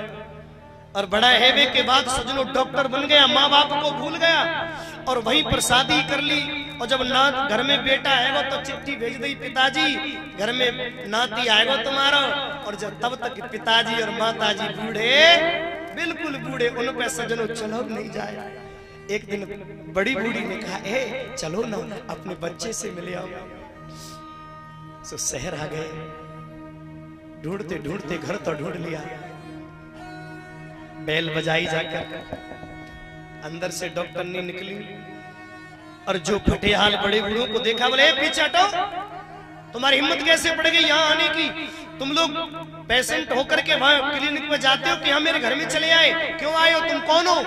S2: और बड़ा हेवे के बाद सजनों डॉक्टर बन गया, माँ बाप को भूल गया और वहीं पर शादी कर ली। और जब ना घर में बेटा आएगा तो चिट्ठी भेज दी, पिताजी घर में नाती आएगा तुम्हारा। और जब तब तक पिताजी और माताजी बूढ़े, बिल्कुल बूढ़े, उन पे सजनों चलो नहीं जाए। एक दिन बड़ी बूढ़ी ने कहा ए चलो ना अपने बच्चे से मिले आओ। सो शहर आ गए, ढूंढते ढूंढते घर तो ढूंढ लिया, बेल बजाई जाकर अंदर से डॉक्टर ने निकली और जो फटे हाल बड़े बूढ़ों को देखा, बोले पीछे हटो, तुम्हारी हिम्मत कैसे पड़ गई यहाँ आने की? तुम लोग पेशेंट होकर के वहां क्लिनिक में जाते हो कि हम मेरे घर में चले आए, क्यों आए हो, तुम कौन हो?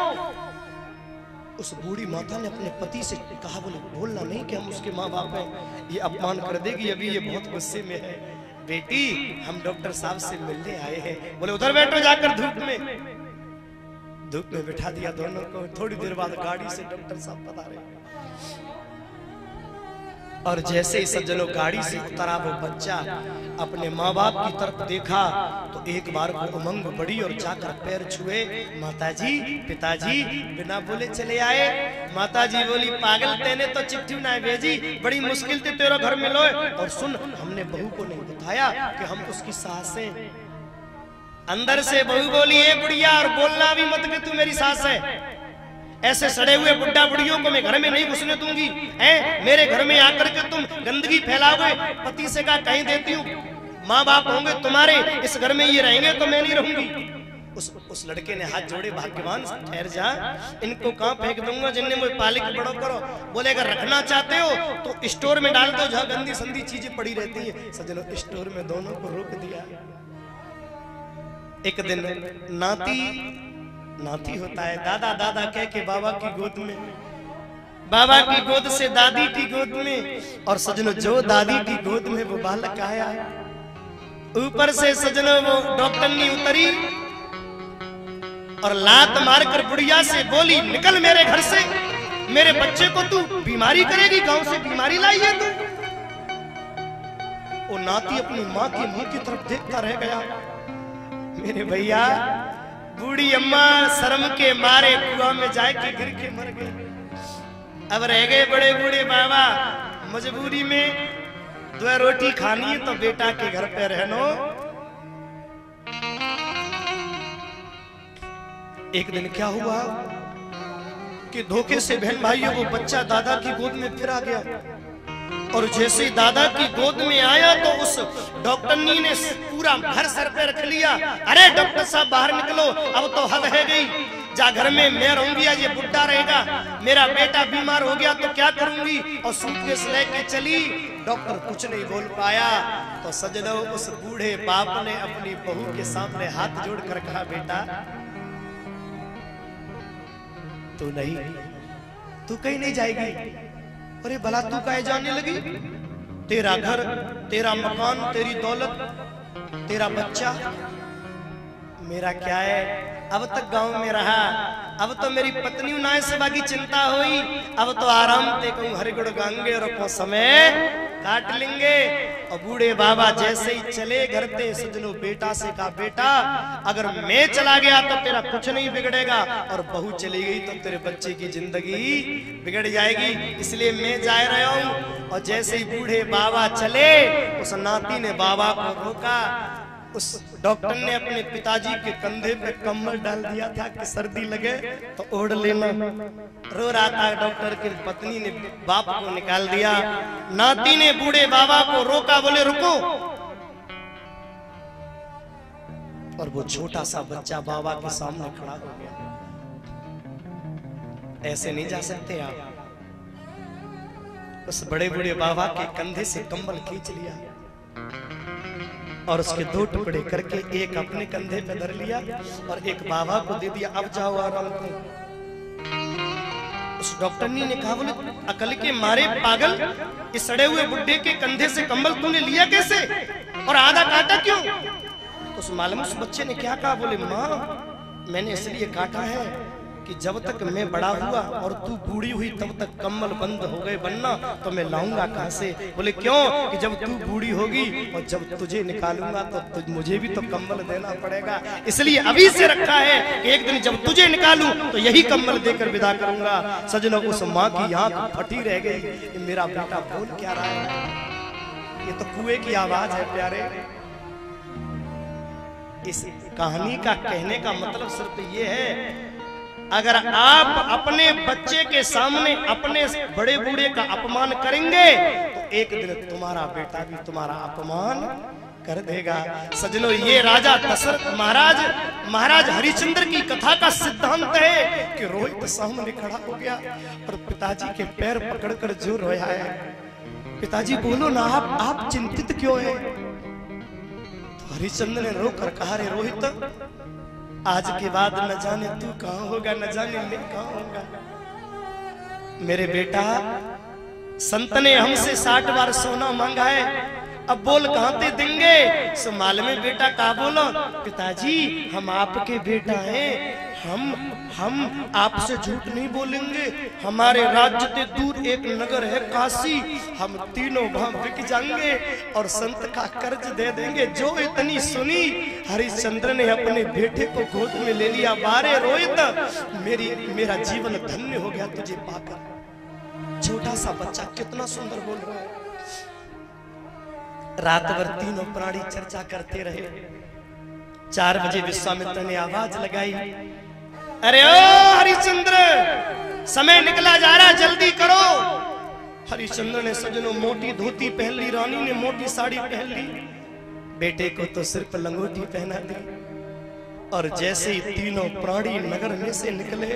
S2: उस बूढ़ी माता ने अपने पति से कहा, बोले बोलना नहीं कि हम उसके माँ बाप हैं, ये अपमान कर देगी, अभी ये बहुत गुस्से में है। बेटी हम डॉक्टर साहब से मिलने आए हैं। बोले उधर बैठो जाकर धूप में। धूप में बिठा दिया दोनों को। थोड़ी देर बाद गाड़ी से डॉक्टर साहब पधारे, और जैसे ही सज्जनों गाड़ी से उतरा वो बच्चा अपने माँ बाप की तरफ देखा तो एक बार को उमंग बढ़ी और जाकर पैर छुए, माताजी पिताजी बिना बोले चले आए। माताजी बोली पागल, तेने तो चिट्ठी ना भेजी, बड़ी मुश्किल से तेरा घर में लोए, और सुन हमने बहू को नहीं बताया कि हम उसकी सास हैं। अंदर से बहू बोली ए बुढ़िया, और बोलना भी मत कि तू मेरी सास है, ऐसे सड़े हुए बुढ़ा बुढ़ियों को मैं घर में नहीं घुसने दूंगी। मेरे घर में आकर के तुम गंदगी फैलाओगे। पति से कहा कहीं देती हूँ, माँ बाप होंगे तुम्हारे, इस घर में ये रहेंगे तो मैं नहीं रहूंगी। उस लड़के ने हाथ जोड़े, भाग्यवान ठहर जा, इनको कहाँ फेंक दूंगा जिनने मुझे पाले के बड़ो करो। बोले अगर रखना चाहते हो तो स्टोर में डाल दो जहाँ गंदी संदी चीजें पड़ी रहती है। सजनों स्टोर में दोनों को रोक दिया। एक दिन नाती होता है, दादा दादा कह के बाबा की गोद में बाबा की गोद से दादी की गोद में, और सजनों जो दादी की गोद में वो बालक आया, ऊपर से सजनों वो डॉक्टरनी उतरी और लात मारकर बुढ़िया से बोली, निकल मेरे घर से, मेरे बच्चे को तू बीमारी करेगी, गांव से बीमारी लाई है तू। वो नाती अपनी माँ की मुंह की तरफ देखता रह गया। मेरे भैया, बूढ़ी अम्मा शर्म के मारे कुआं में जाके गिर के मर गई। अब रह गए बड़े बूढ़े बाबा, मजबूरी में 2 रोटी खानी है तो बेटा के घर पे रहनो। एक दिन क्या हुआ कि धोखे से बहन भाइयों वो बच्चा दादा की गोद में फिर आ गया, और जैसे दादा की गोद में आया तो उस डॉक्टरनी ने पूरा घर सर पे रख लिया। अरे डॉक्टर साहब बाहर निकलो, अब तो हद है गई, जा घर में मैं रहूंगी, आज ये बुढ़ा रहेगा, मेरा बेटा बीमार हो गया तो क्या करूंगी। और सूटकेस लेके चली। डॉक्टर कुछ नहीं बोल पाया तो सजनों उस बूढ़े बाप ने अपनी बहू के सामने हाथ जोड़कर कहा, बेटा तू नहीं, तू कहीं नहीं जाएगी। अरे भला तू काहे जाने लगी? तेरा घर, तेरा मकान, तेरी दौलत, तेरा बच्चा, मेरा क्या है? अब तक गांव में रहा, अब तो मेरी पत्नी नाय सेवा की चिंता हुई, अब तो आराम ते कहूं हरि गुण गाएंगे और अपना समय काट लेंगे। और बूढ़े बाबा जैसे ही चले घर पे, सजनों बेटा से कहा, बेटा अगर मैं चला गया तो तेरा कुछ नहीं बिगड़ेगा, और बहू चली गई तो तेरे बच्चे की जिंदगी बिगड़ जाएगी, इसलिए मैं जा रहा हूं। और जैसे ही बूढ़े बाबा चले, उस नाती ने बाबा को रोका। उस डॉक्टर ने अपने पिताजी के कंधे पे कम्बल डाल दिया था कि सर्दी लगे तो ओढ़ लेना। रो रहा था डॉक्टर की पत्नी ने बाप को निकाल दिया। नाती ने बूढ़े बाबा को रोका, बोले रुको। और वो छोटा सा बच्चा बाबा के सामने खड़ा हो गया। ऐसे नहीं जा सकते आप। उस बड़े बूढ़े बाबा के कंधे से कंबल खींच लिया और उसके 2 टुकड़े करके एक अपने कंधे पे धर लिया और एक बाबा को दे दिया। अब जाओ आराम करो। उस डॉक्टरनी ने कहा, बोले अकल के मारे पागल, इस सड़े हुए बुड्ढे के कंधे से कंबल तूने लिया कैसे और आधा काटा क्यों? तो उस मालूम उस बच्चे ने क्या कहा, बोले माँ मैंने इसलिए काटा है कि जब तक मैं बड़ा हुआ और तू बूढ़ी हुई तब तक कम्बल बंद हो गए बनना, तो मैं लाऊंगा कहां से? बोले क्यों? कि जब तू बूढ़ी होगी और जब तुझे निकालूंगा तो मुझे भी तो कम्बल देना पड़ेगा, इसलिए अभी से रखा है कि एक दिन जब तुझे निकालूं तो यही कम्बल देकर विदा करूंगा। सजनों उस माँ की आंख फटी रह गई, मेरा बेटा बोल क्या रहा है? ये तो कुएं की आवाज है प्यारे। इस कहानी का कहने का मतलब सिर्फ ये है, अगर आप अपने बच्चे के सामने अपने बड़े बूढ़े का अपमान करेंगे तो एक दिन तुम्हारा बेटा भी तुम्हारा अपमान कर देगा। सजनों ये राजा दशरथ महाराज हरिश्चंद्र की कथा का सिद्धांत है कि रोहित सामने खड़ा हो गया और पिताजी के पैर पकड़कर जो रोया है, पिताजी बोलो ना आप चिंतित क्यों हैं? तो हरिश्चंद्र ने रोकर कहा, रे रोहित आज के बाद न जाने तू कहां होगा, न जाने मैं कहां होगा। मेरे बेटा संत ने हमसे 60 बार सोना मांगा है, अब बोल कहां ते देंगे? सो माल में बेटा का बोलो, पिताजी हम आपके बेटा हैं, हम आपसे झूठ नहीं बोलेंगे। हमारे राज्य से दूर एक नगर है काशी, हम तीनों वहां बिक जाएंगे और संत का कर्ज दे देंगे। जो इतनी सुनी हरिश्चंद्र ने अपने बेटे को गोद में ले लिया। बारे रोहित मेरा जीवन धन्य हो गया तुझे पाकर। छोटा सा बच्चा कितना सुंदर बोल रहा है। रात भर तीनों प्राणी चर्चा करते रहे। 4 बजे विश्वामित्र ने आवाज लगाई, अरे ओ हरिश्चंद्र समय निकला जा रहा, जल्दी करो। हरिश्चंद्र ने सजनों मोटी धोती पहन ली, रानी ने मोटी साड़ी पहन ली, बेटे को तो सिर्फ लंगोटी पहना दी। और जैसे ही तीनों प्राणी नगर में से निकले,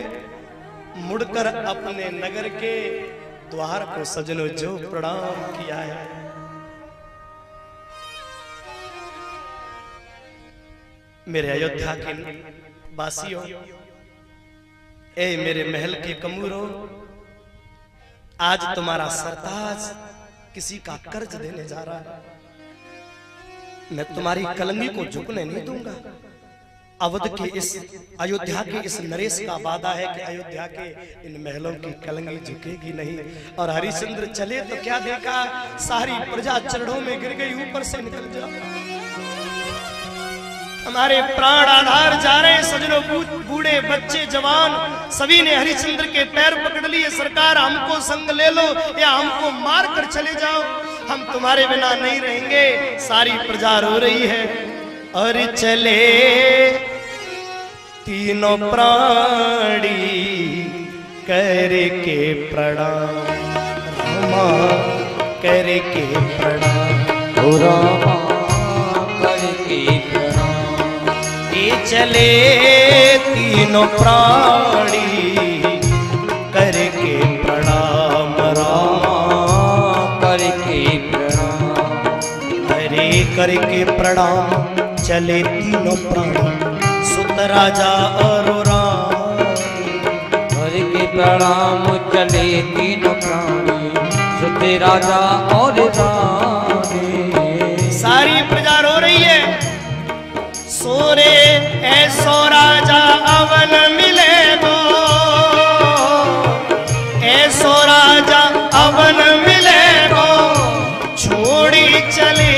S2: मुड़कर अपने नगर के द्वार को सजनों जो प्रणाम किया है। मेरे अयोध्या के वासियों, ए मेरे महल के कमूरों, आज तुम्हारा सरताज किसी का कर्ज देने जा रहा है, मैं तुम्हारी कलंगी को झुकने नहीं दूंगा। अवध के इस अयोध्या के इस नरेश का वादा है कि अयोध्या के इन महलों की कलंगी झुकेगी नहीं। और हरिश्चंद्र चले तो क्या देखा, सारी प्रजा चरणों में गिर गई, ऊपर से निकल जा। हमारे प्राण आधार जा रहे सजनों, बूढ़े बच्चे जवान सभी ने हरिश्चंद्र के पैर पकड़ लिए। सरकार हमको संग ले लो या हमको मार कर चले जाओ, हम तुम्हारे बिना नहीं रहेंगे। सारी प्रजा रो रही है। और चले तीनों प्राणी करके प्रणाम, रामा करके प्रणाम,
S1: ओ रामा करके प्रणाम।
S2: ये चले तीनों प्राणी करके प्रणाम, रामा
S1: करके प्रणाम।
S2: हरे करके प्रणाम चले तीनों प्राणी, सुत राजा और रानी।
S1: करके प्रणाम चले तीनों प्राणी, सुत राजा और रानी।
S2: सारी प्रजा रो रही है। सोरे ऐसो राजा अवन मिले गो, ऐसो राजा अवन मिले गो, छोड़ी चले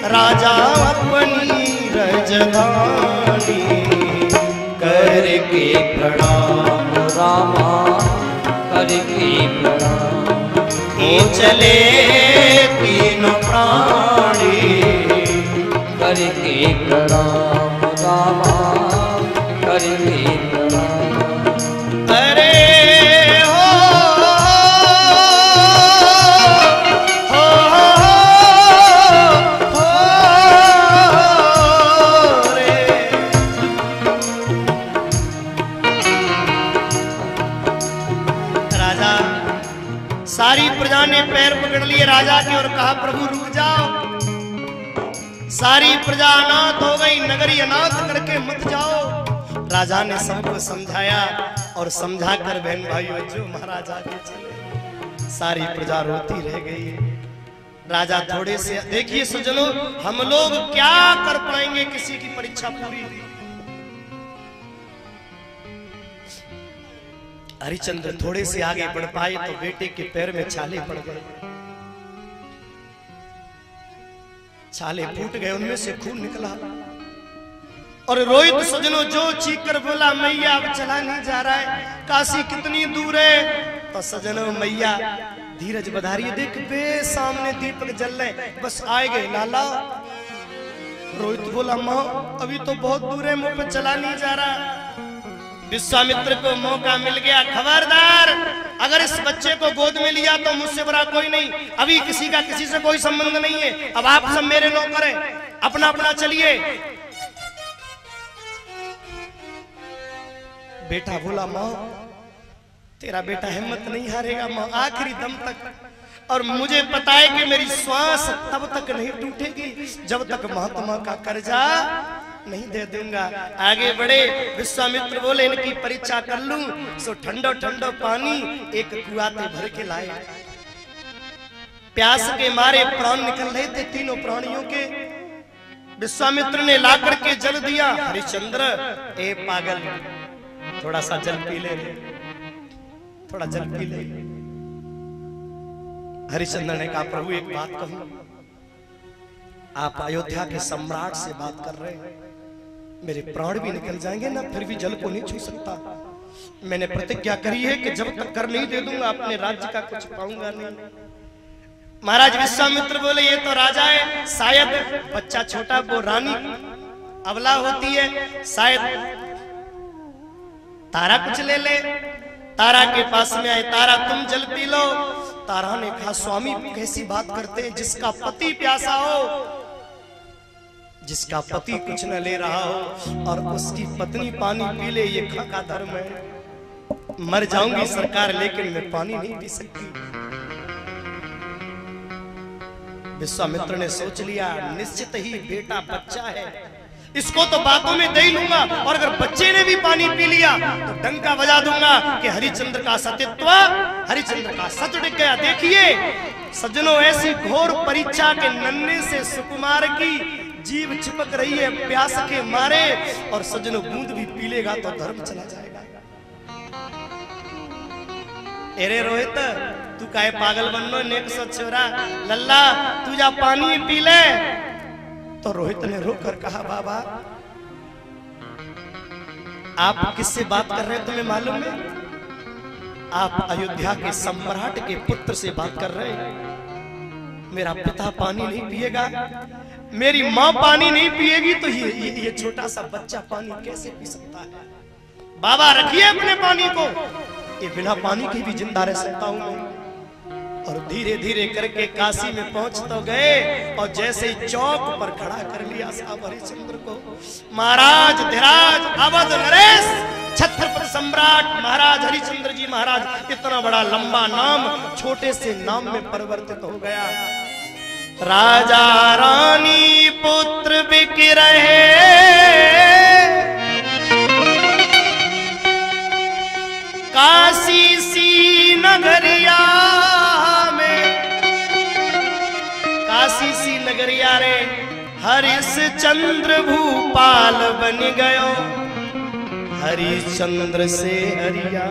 S2: राजा अपनी रजधानी।
S1: करके प्रणाम रामा करके प्रणाम।
S2: ये चले तीनों प्राणी
S1: करके प्रणाम रामा करके प्रणाम।
S2: अरे हो रे। राजा, सारी प्रजा ने पैर पकड़ लिए राजा के और कहा प्रभु रुक जाओ। सारी प्रजा अनाथ हो गई, नगरी अनाथ करके मत जाओ। राजा ने सबको समझाया और समझाकर बहन भाइयों जो महाराजा के चले, सारी प्रजा रोती रह गई। राजा थोड़े से, देखिए सज्जनों, हम लोग क्या कर पाएंगे किसी की परीक्षा पूरी। हरिश्चंद्र थोड़े से आगे बढ़ पाए तो बेटे के पैर में छाले पड़ गए, छाले फूट गए, उनमें से खून निकला। और रोहित सजनों जो चीख कर बोला मैया अब चला नहीं जा रहा है, काशी कितनी दूर है। तो सजनों मैया धीरज बधा रही है, देख बे सामने दीपक जल रहे, बस आए गए लाला। रोहित बोला माँ अभी तो बहुत दूर है, मुझ पर चला नहीं जा रहा। विश्वामित्र को मौका मिल गया, खबरदार अगर इस बच्चे को गोद में लिया तो मुझसे बड़ा कोई नहीं, अभी किसी का किसी से कोई संबंध नहीं है, अब आप सब मेरे नौकर हैं, अपना अपना चलिए। बेटा बोला माँ तेरा बेटा हिम्मत नहीं हारेगा माँ, आखिरी दम तक। और मुझे पता है कि मेरी श्वास तब तक नहीं टूटेगी जब तक महात्मा का कर्जा नहीं दे दूंगा। आगे बढ़े, विश्वामित्र बोले इनकी परीक्षा कर लूं। सो ठंडो ठंडो पानी एक कुआते भर के लाए। प्यास के मारे प्राण निकल रहे थे तीनों प्राणियों के। विश्वामित्र ने ला करके जल दिया। हरिश्चंद्र ए पागल थोड़ा सा जल पी ले, थोड़ा जल पी ले। हरिश्चंद्र ने कहा प्रभु एक बात कहूं, आप अयोध्या के सम्राट से बात कर रहे हैं, मेरे प्राण भी निकल जाएंगे ना, फिर भी जल को नहीं छू सकता। मैंने प्रतिज्ञा करी है कि जब तक कर नहीं दे दूंगा अपने राज्य का कुछ पाऊंगा नहीं। महाराज विश्वामित्र बोले ये तो राजा है, शायद बच्चा छोटा, वो रानी अबला होती है, शायद तारा कुछ ले ले। तारा के पास में आए, तारा तुम जल पी लो। तारा ने कहा स्वामी कैसी बात करते हैं, जिसका पति प्यासा हो, जिसका पति कुछ न ले रहा हो और उसकी पत्नी पानी पी ले, ये का धर्म है। मर जाऊंगी सरकार लेकिन मैं पानी नहीं पी सकती। विश्वामित्र ने सोच लिया निश्चित ही बेटा बच्चा है, इसको तो बातों में दे ही लूंगा, और अगर बच्चे ने भी पानी पी लिया तो डंका बजा दूंगा कि हरिश्चंद्र का सतीत्व, हरिश्चंद्र का सत्य टिक गया। देखिए सज्जनों, ऐसी घोर परीक्षा के नन्हे से सुकुमार की जीव चिपक रही है प्यास के मारे, और सज्जनों बूंद भी पी लेगा तो धर्म चला जाएगा। अरे रोहित, तू काहे पागल बननो, नेक सो छोरा, लल्ला तू जा पानी पी ले। तो रोहित ने रोकर कहा, बाबा आप किससे बात कर रहे हैं तुम्हें मालूम है? आप अयोध्या के सम्राट के पुत्र से बात कर रहे हैं। मेरा पिता पानी नहीं पिएगा, मेरी माँ पानी नहीं पिएगी, तो ये छोटा सा बच्चा पानी कैसे पी सकता है? बाबा रखिए अपने पानी को, ये बिना पानी के भी जिंदा रह सकता हूं मैं। और धीरे धीरे करके काशी में पहुंच तो गए, और जैसे ही चौक पर खड़ा कर लिया साहब हरिश्चंद्र को, महाराज धीराज अवध नरेश छत्रपति सम्राट महाराज हरिश्चंद्र जी महाराज, इतना बड़ा लंबा नाम छोटे से नाम में परिवर्तित हो गया। राजा रानी पुत्र बिक रहे, काशी सी नगरिया में, काशी सी नगरिया रे हरिश्चंद्र भूपाल बन गयो, हरिश्चंद्र से हरिया।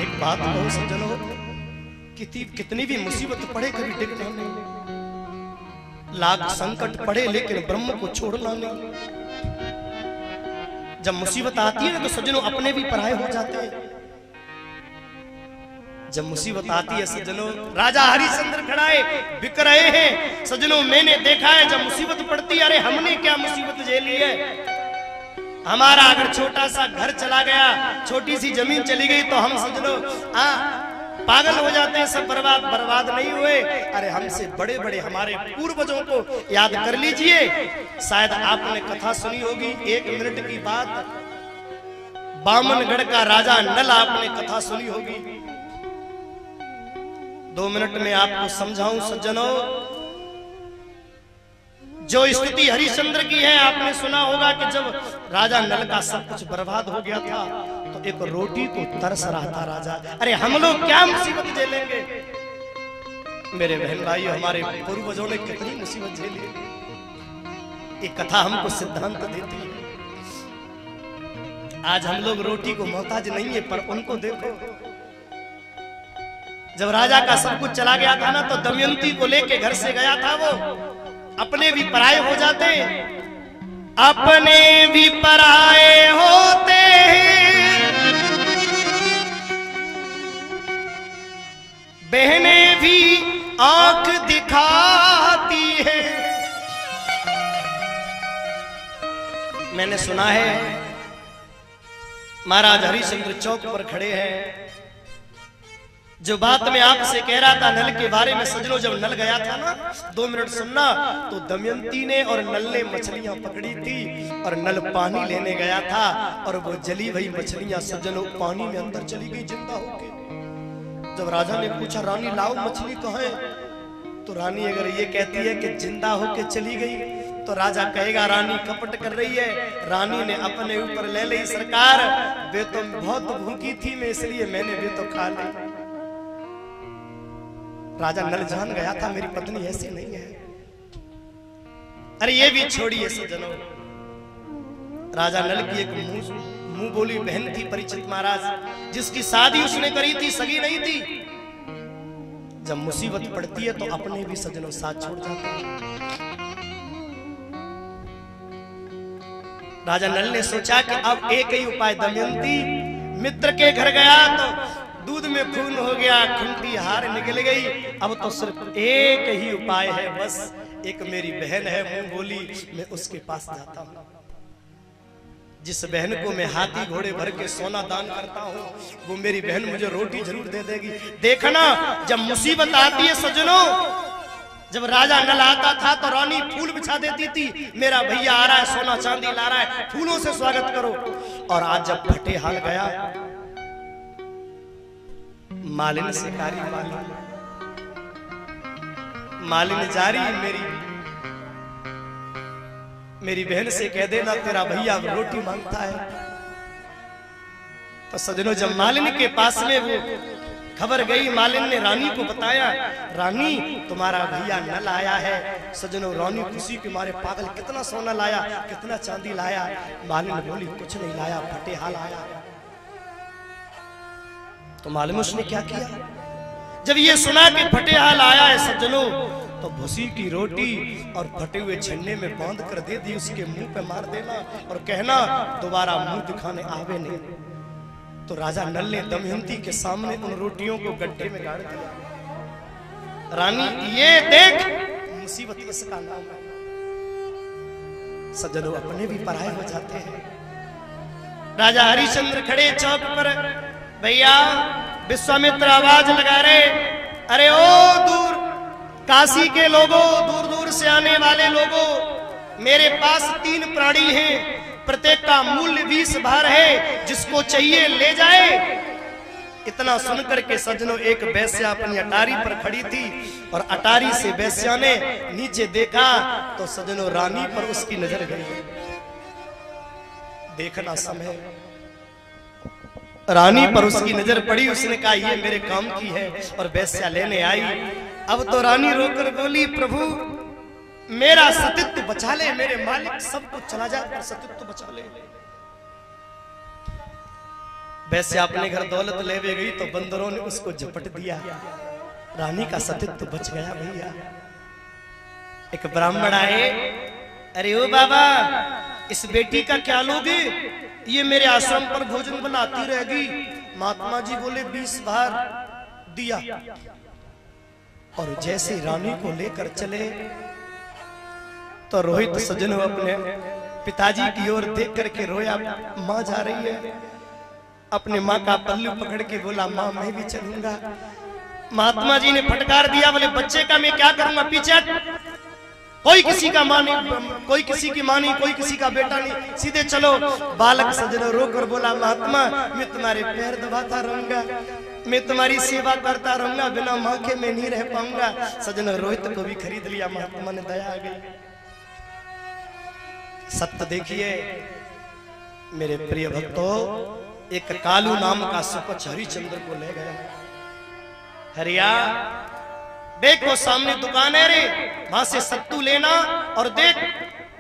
S2: एक बात कहूं सज्जनों, कितनी भी मुसीबत पड़े कभी डिगना नहीं, लाख संकट पड़े लेकिन ब्रह्म को छोड़ना नहीं। जब मुसीबत आती है तो सज्जनों अपने भी पराये हो जाते हैं। जब मुसीबत आती है सज्जनों, राजा हरिश्चंद्र खड़ा है, बिक रहे हैं सज्जनों। मैंने देखा है जब मुसीबत पड़ती है, अरे हमने क्या मुसीबत झेली है। हमारा अगर छोटा सा घर चला गया, छोटी सी जमीन चली गई, तो हम सज्जनों पागल हो जाते हैं, सब बर्बाद नहीं हुए। अरे हमसे बड़े बड़े हमारे पूर्वजों को याद कर लीजिए। शायद आपने कथा सुनी होगी, 1 मिनट की बात, बामनगढ़ का राजा नल, आपने कथा सुनी होगी। 2 मिनट में आपको समझाऊं सज्जनों। जो स्थिति हरिश्चंद्र की है, आपने सुना होगा कि जब राजा नल का सब कुछ बर्बाद हो गया था तो एक रोटी को तरस रहा था राजा। अरे हम लोग क्या मुसीबत झेलेंगे। मेरे बहन भाई, हमारे पूर्वजों ने कितनी मुसीबत झेली। एक कथा हमको सिद्धांत देती है। आज हम लोग रोटी को मोहताज नहीं है, पर उनको देखो। जब राजा का सब कुछ चला गया था ना, तो दमयंती को लेके घर से गया था वो। अपने भी पराये हो जाते, अपने भी पराये होते हैं, बहनें भी आंख दिखाती है। मैंने सुना है महाराज हरिश्चंद्र चौक पर खड़े हैं। जो बात मैं आपसे कह रहा था नल के बारे में सज्जनों, जब नल गया था ना, 2 मिनट सुनना, तो दमयंती ने और नल ने मछलियां पकड़ी थी, और नल पानी लेने गया था, और वो जली हुई मछलियां सज्जनों पानी में अंदर चली गई जिंदा होके। जब राजा ने पूछा, रानी लाओ मछली कहाँ है? तो रानी अगर ये कहती है कि जिंदा होके चली गई, तो राजा कहेगा रानी कपट कर रही है। रानी ने अपने ऊपर ले ली, सरकार वे तो बहुत भूखी थी, मैं इसलिए मैंने वे तो खा ली। राजा नल जान गया था मेरी पत्नी ऐसी नहीं है। अरे ये भी छोड़िए सज्जनों, राजा नल की एक मुंह बोली बहन थी परीक्षित महाराज, जिसकी शादी उसने करी थी, सगी नहीं थी। जब मुसीबत पड़ती है तो अपने भी सज्जनों साथ छोड़ जाते हैं। राजा नल ने सोचा कि अब एक ही उपाय, दमयंती मित्र के घर गया तो दूध में खून हो गया, खुंटी हार निकल गई। अब तो सिर्फ एक ही उपाय है, बस एक मेरी बहन है मुंह बोली, मैं उसके पास जाता हूं। जिस बहन को मैं हाथी घोड़े भर के सोना दान करता हूं, वो मेरी बहन मुझे रोटी जरूर दे देगी। देखना जब मुसीबत आती है सज्जनों, जब राजा नल आता था तो रानी फूल बिछा देती थी, मेरा भैया आ रहा है, सोना चांदी ला रहा है, फूलों से स्वागत करो। और आज जब फटे हाल गया, मालिन से कारी मालिन जारी मेरी मेरी बहन से कह देना तेरा भैया रोटी मांगता है। तो सजनों जब मालिनी के पास में वो खबर गई, मालिन ने रानी को बताया, रानी तुम्हारा भैया न लाया है। सजनों रानी खुशी के मारे पागल, कितना सोना लाया, कितना चांदी लाया। मालिन बोली कुछ नहीं लाया, फटेहा लाया। तो मालूम उसने क्या किया, जब ये सुना कि फटेहा लाया है सज्जनों, तो भूसी की रोटी और फटे हुए छन्ने में बांध कर दे दी, उसके मुंह पे मार देना और कहना दोबारा मुंह दिखाने आवे नहीं। तो राजा नल ने दमयंती के सामने उन रोटियों को गड्ढे में गाड़ दिया। रानी ये देख मुसीबत इसका नाम है। सज्जनों अपने भी पराये हो जाते हैं। राजा हरिश्चंद्र खड़े चौक पर, भैया विश्वामित्र आवाज लगा रहे, अरे ओ दूर काशी के लोगों, दूर दूर से आने वाले लोगों, मेरे पास 3 प्राणी हैं, प्रत्येक का मूल्य 20 भार है, जिसको चाहिए ले जाए। इतना सुनकर के सज्जनों एक वेश्या अपनी अटारी पर खड़ी थी और अटारी से वेश्या ने नीचे देखा तो सज्जनों रानी पर उसकी नजर गई। देखना समय, रानी पर उसकी नजर पड़ी, उसने कहा ये मेरे काम की है और वेश्या लेने आई। अब तो रानी रोकर बोली, प्रभु मेरा सतीत्व बचा ले, मेरे मालिक सब कुछ चला जाए पर सतीत्व बचा ले। वैसे अपने घर दौलत लेवे गई तो बंदरों ने उसको झपट दिया, रानी का सतीत्व बच गया। भैया एक ब्राह्मण आए, अरे ओ बाबा इस बेटी का क्या लोगे, ये मेरे आश्रम पर भोजन बनाती रहेगी। महात्मा जी बोले 20 भार दिया। और जैसे रानी को लेकर चले तो रोहित सज्जनों अपने पिताजी की ओर देख करके रोया। माँ जा रही है, अपने माँ का पल्लू पकड़ के बोला माँ मैं भी चलूंगा। महात्मा जी ने फटकार दिया, बोले बच्चे का मैं क्या करूंगा, पीछे कोई किसी का माँ नहीं, कोई किसी की माँ नहीं, कोई किसी का बेटा नहीं, सीधे चलो। बालक सज्जनों रोकर बोला महात्मा मैं तुम्हारे पैर दबाता रहूंगा, मैं तुम्हारी सेवा करता रहूंगा, बिना माँ के मैं नहीं रह पाऊंगा। सज्जनों रोहित को भी खरीद लिया, महात्मा ने दया आ गई। सत्य देखिए मेरे प्रिय भक्तों, एक कालू नाम का सुपच हरिश्चंद्र को ले गया। हरिया देखो सामने दुकान है रे, वहां से सत्तू लेना और देख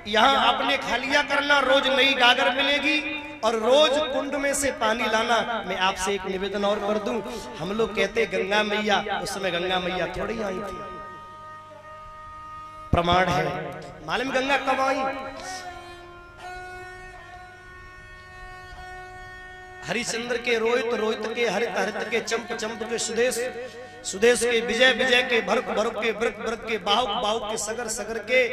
S2: यहाँ अपने खालिया करना, रोज नई गागर मिलेगी और रोज कुंड में से पानी लाना। मैं आपसे एक निवेदन और कर दूं, हम लोग कहते गंगा मैया, उस समय गंगा मैया थोड़ी आई थी, प्रमाण है। मालूम गंगा कब आई, हरिश्चंद्र के रोहित, रोहित के हरित, हरित के चंप, चंप के सुदेश, सुदेश के विजय, विजय के भरक, भरक के ब्रक, ब्रक के बाहुक, बाहुक के सगर, सगर के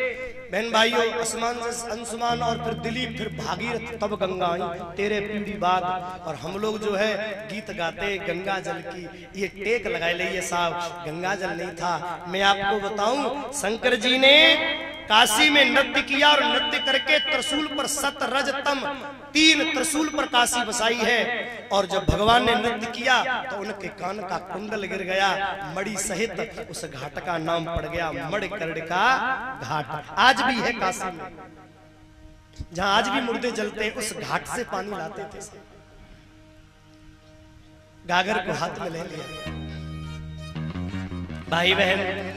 S2: बहन भाइयों आसमान से अंशुमान और फिर दिलीप, फिर भागीरथ, तब गंगा आई तेरे पीढ़ी बाद। और हम लोग जो है गीत गाते गंगा जल की, ये टेक लगाए लिए साहब, गंगा जल नहीं था। मैं आपको बताऊं शंकर जी ने काशी में नृत्य किया और नृत्य करके त्रिशूल पर सत रज तम 3 त्रिशूल पर काशी बसाई है। और जब भगवान ने नृत्य किया तो उनके कान का कुंडल गिर गया, मणि सहित उस घाट का नाम पड़ गया मणिकर्ण का घाट। आज भी है काशी में, जहां आज भी मुर्दे जलते, उस घाट से पानी लाते थे। गागर को हाथ में ले लिया। भाई बहन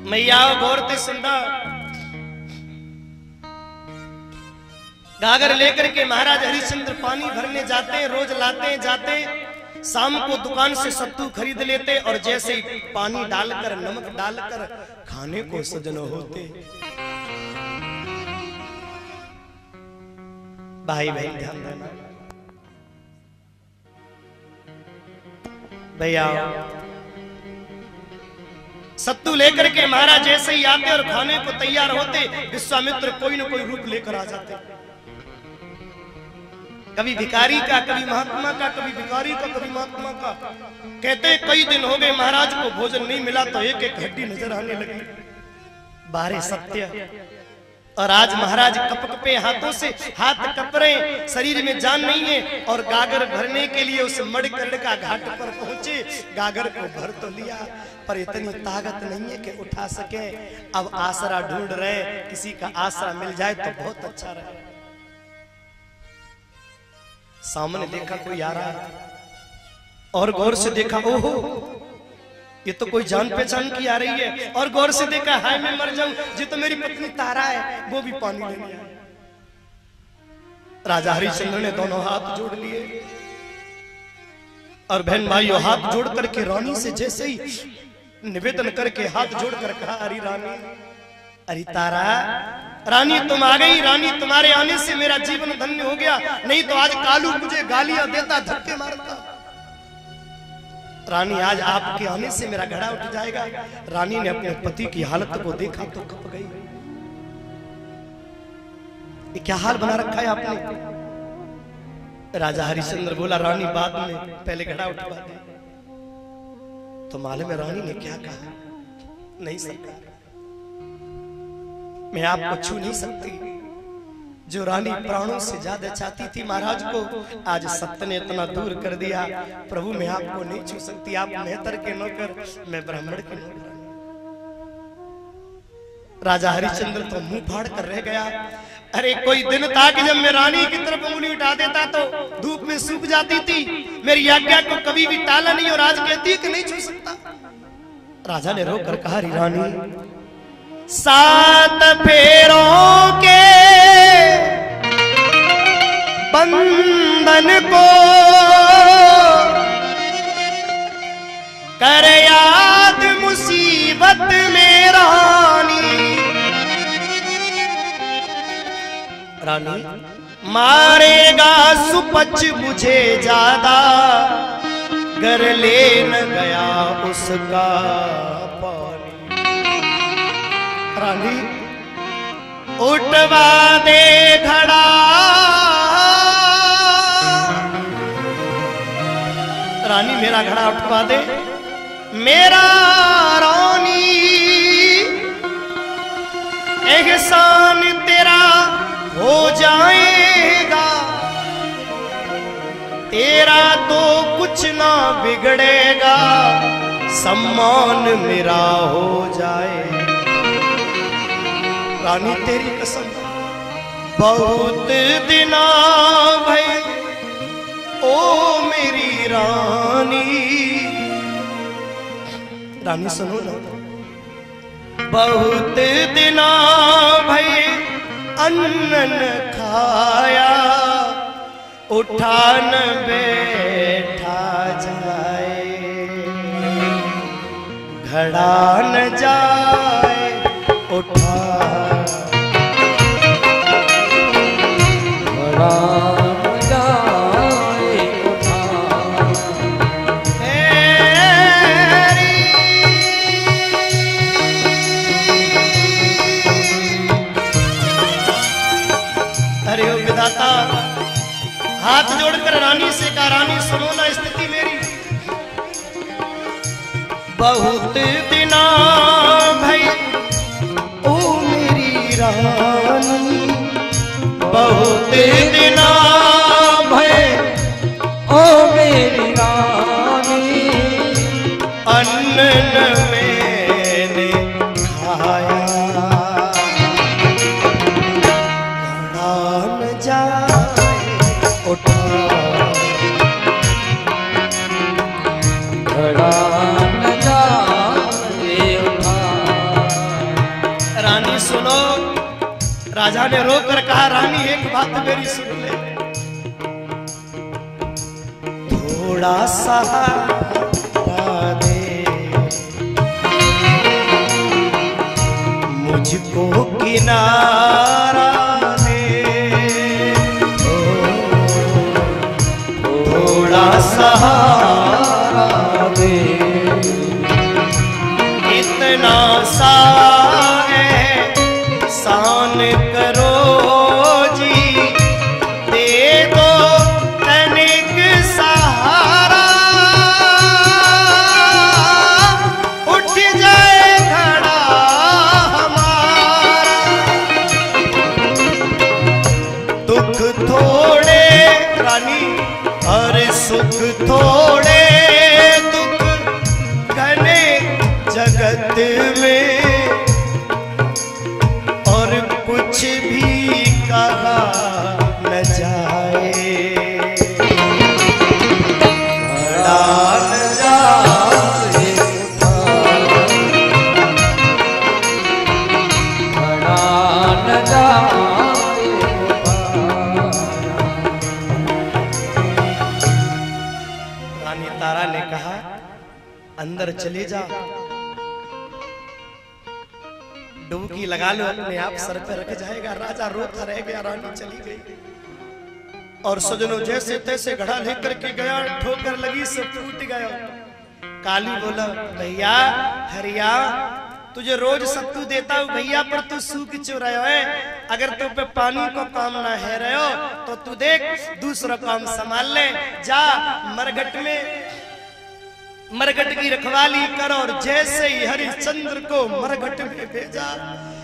S2: मैया गौरते सुंदर गागर लेकर के महाराज हरिश्चंद्र पानी भरने जाते हैं, रोज लाते हैं, जाते हैं, शाम को दुकान से सत्तू खरीद लेते और जैसे ही पानी डालकर नमक डालकर खाने को सजन होते। भाई बहन ध्यान देना, भैया सत्तू लेकर के महाराज जैसे ही आते और खाने को तैयार होते, विश्वामित्र कोई न कोई रूप लेकर आ जाते, कभी भिखारी का, कभी महात्मा का, कभी भिखारी का, कभी महात्मा का। कहते कई दिन हो गए महाराज को भोजन नहीं मिला तो एक एक हड्डी नजर आने लगी। बारे सत्य और आज महाराज कपकपे हाथों से हाथ कप रहे, शरीर में जान नहीं है, और गागर भरने के लिए उस मणिकर्ण का घाट पर पहुंचे। गागर को भर तो लिया, पर इतनी ताकत नहीं है कि उठा सके। अब आसरा ढूंढ रहे, किसी का आसरा मिल जाए तो बहुत अच्छा रहे। सामने देखा कोई आ रहा है, और गौर से देखा, ओहो ये तो कोई जान पहचान की आ रही है। और गौर से देखा, हाय मैं मर जाऊं, ये तो मेरी पत्नी तारा है, वो भी पानी लेने आई। राजा हरिश्चंद्र ने दोनों हाथ जोड़ लिए, और बहन भाइयों हाथ जोड़ करके रानी से जैसे ही निवेदन करके हाथ जोड़ कर कहा, अरे रानी, अरे तारा, रानी तुम आ गई। रानी तुम्हारे आने से मेरा जीवन धन्य हो गया, नहीं तो आज कालू मुझे गालियां देता, धक्के मारता। रानी आज आपके आने से मेरा घड़ा उठ जाएगा। रानी ने अपने पति की हालत को देखा तो कप गई। ये क्या हाल बना रखा है आपने? राजा हरिश्चंद्र बोला, रानी बाद में, पहले घड़ा उठवा दे। तो मालूम है रानी ने क्या कहा? नहीं सरकार, मैं आपको छू नहीं सकती। जो रानी प्राणों से ज्यादा चाहती थी महाराज को, आज सत्य ने इतना दूर कर दिया। प्रभु मैं आपको नहीं छू सकती, आप मेहतर के नौकर, मैं ब्राह्मण के नौकर। राजा हरिश्चंद्र तो मुंह फाड़ कर रह गया। अरे कोई दिन था कि जब मैं रानी की तरफ उंगली उठा देता तो धूप में सूख जाती थी, मेरी आज्ञा को कभी भी टाला नहीं, और आज कहती है कि नहीं छू सकता। राजा ने रोक कर कहा, रानी 7 फेरों के बंधन को कर याद मुसीबत में रानी। रानी मारेगा सुपच मुझे ज्यादा, गर ले न गया उसका पानी। रानी उठवा दे घड़ा, रानी मेरा घड़ा उठवा दे, मेरा रानी एहसान तेरा हो जाएगा, तेरा तो कुछ ना बिगड़ेगा, सम्मान मेरा हो जाए। रानी तेरी कसम, बहुत दिना भई ओ मेरी रानी। रानी सुनो ना, बहुत दिना भई अन्न न खाया, उठा न बैठा जाए, घड़ा न जाए उठा, घड़ा न जाए उठा। अरे ओ विधाता, हाथ जोड़कर रानी से कहा, रानी सुनो ना स्थिति मेरी, बहुत दिना भाई ओ मेरी रानी, बहुत दिना भाई ओ मेरी रानी, अन्न न मैंने खाया, घड़ा न जाए उठा, घड़ा न जाए उठा। रानी सुनो, राजा ने रोक कर कहा, रानी एक बात मेरी सुन ले, थोड़ा सहारा दे मुझको, किनारा दे, थोड़ा सहारा दे, इतना सा एहसान करो जी, दे दो तनिक सहारा, उठ जाए घड़ा हमारा। थोड़े दुख घने जगत में, और कुछ भी कहा न जाए, खड़ा न जाए,
S1: खड़ा न जाए।
S2: रानी तारा ने कहा अंदर चले जा, डुबकी लगा लो, अपने आप सर पे रख जाएगा। राजा रोता रह गया, रानी चली गई। और सजनों जैसे तैसे घड़ा लेकर के गया, ठोकर लगी से फूट गया। काली बोला भैया हरिया, तुझे रोज सत्तू देता हूँ भैया, पर तू सूख क्यों रहे हो? अगर तू पे पानी को काम ना है रहे हो तो तू देख दूसरा काम संभाल ले। जा मरघट में मरघट की रखवाली कर। और जैसे ही हरिश्चंद्र को मरघट में भेजा,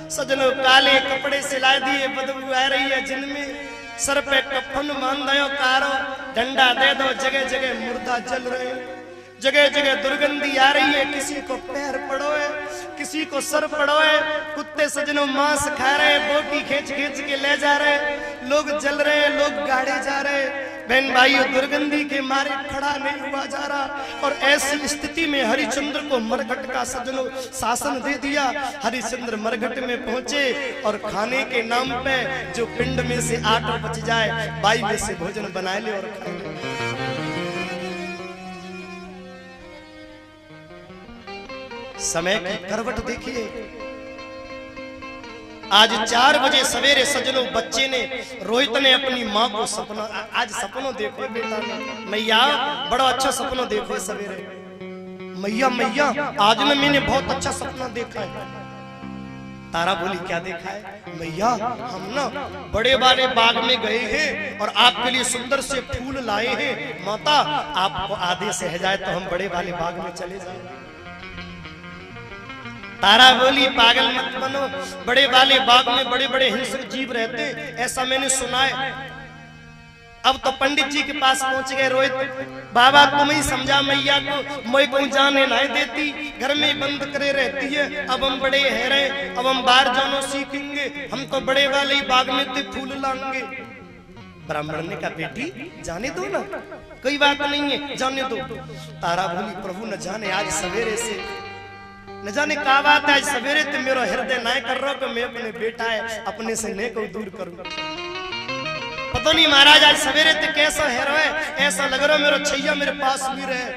S2: सजनों काले कपड़े सिला दिए, बदबू आ रही है जिनमें, सर पे कफन बांध दो, कारो डंडा दे दो, जगह जगह मुर्दा जल रहे, जगह जगह दुर्गंधी आ रही है। किसी को पैर पड़ो है, किसी को सर पड़ो है। कुत्ते सजनों मांस खा रहे, बोटी खींच खींच के ले जा रहे, लोग जल रहे, लोग गाड़े जा रहे। बहन भाइयों, दुर्गंधी के मारे खड़ा नहीं हुआ जा रहा। और ऐसी स्थिति में हरिश्चंद्र को मरघट का सजनों शासन दे दिया। हरिश्चंद्र मरघट में पहुंचे और खाने के नाम पे जो पिंड में से आटा बच जाए, बाई में से भोजन बना ले और खा ले। समय की करवट देखिए। आज 4 बजे सवेरे सजनों बच्चे ने, रोहित ने अपनी माँ को सपना, आज सपनों देखो बेटा, मैया बड़ा अच्छा सपना देखो सवेरे। मैया मैया आज ना मैंने बहुत अच्छा सपना देखा है। तारा बोली क्या देखा है? मैया हम ना बड़े वाले बाग में गए हैं और आपके लिए सुंदर से फूल लाए हैं। माता आपको आदेश है जाए तो हम बड़े वाले बाग में चले जाए। तारा बोली पागल मत बनो, बड़े वाले बाग में बड़े बड़े हिंसक जीव रहते, ऐसा मैंने सुना है। अब तो पंडित जी के पास पहुंच गए रोहित, बाबा तुम ही समझा मैया को, मैं को जाने नहीं देती, घर में बंद करे रहती है। अब हम बड़े हैं रहे, अब हम बाहर जानो सीखेंगे, हम तो बड़े वाले ही बाग में ते फूल लाएंगे। ब्राह्मण ने कहा बेटी जाने दो ना, कोई बात नहीं है, जाने दो। तारा बोली प्रभु न जाने आज सवेरे से, न जाने क्या बात है, आज सवेरे तुम मेरा हृदय नाय कर रहा हो कि मैं अपने बेटा है अपने से ने को दूर करूं। पता नहीं महाराज आज सवेरे ते कैसा है रहे, ऐसा लग रहा मेरा छैया मेरे पास भी रहे।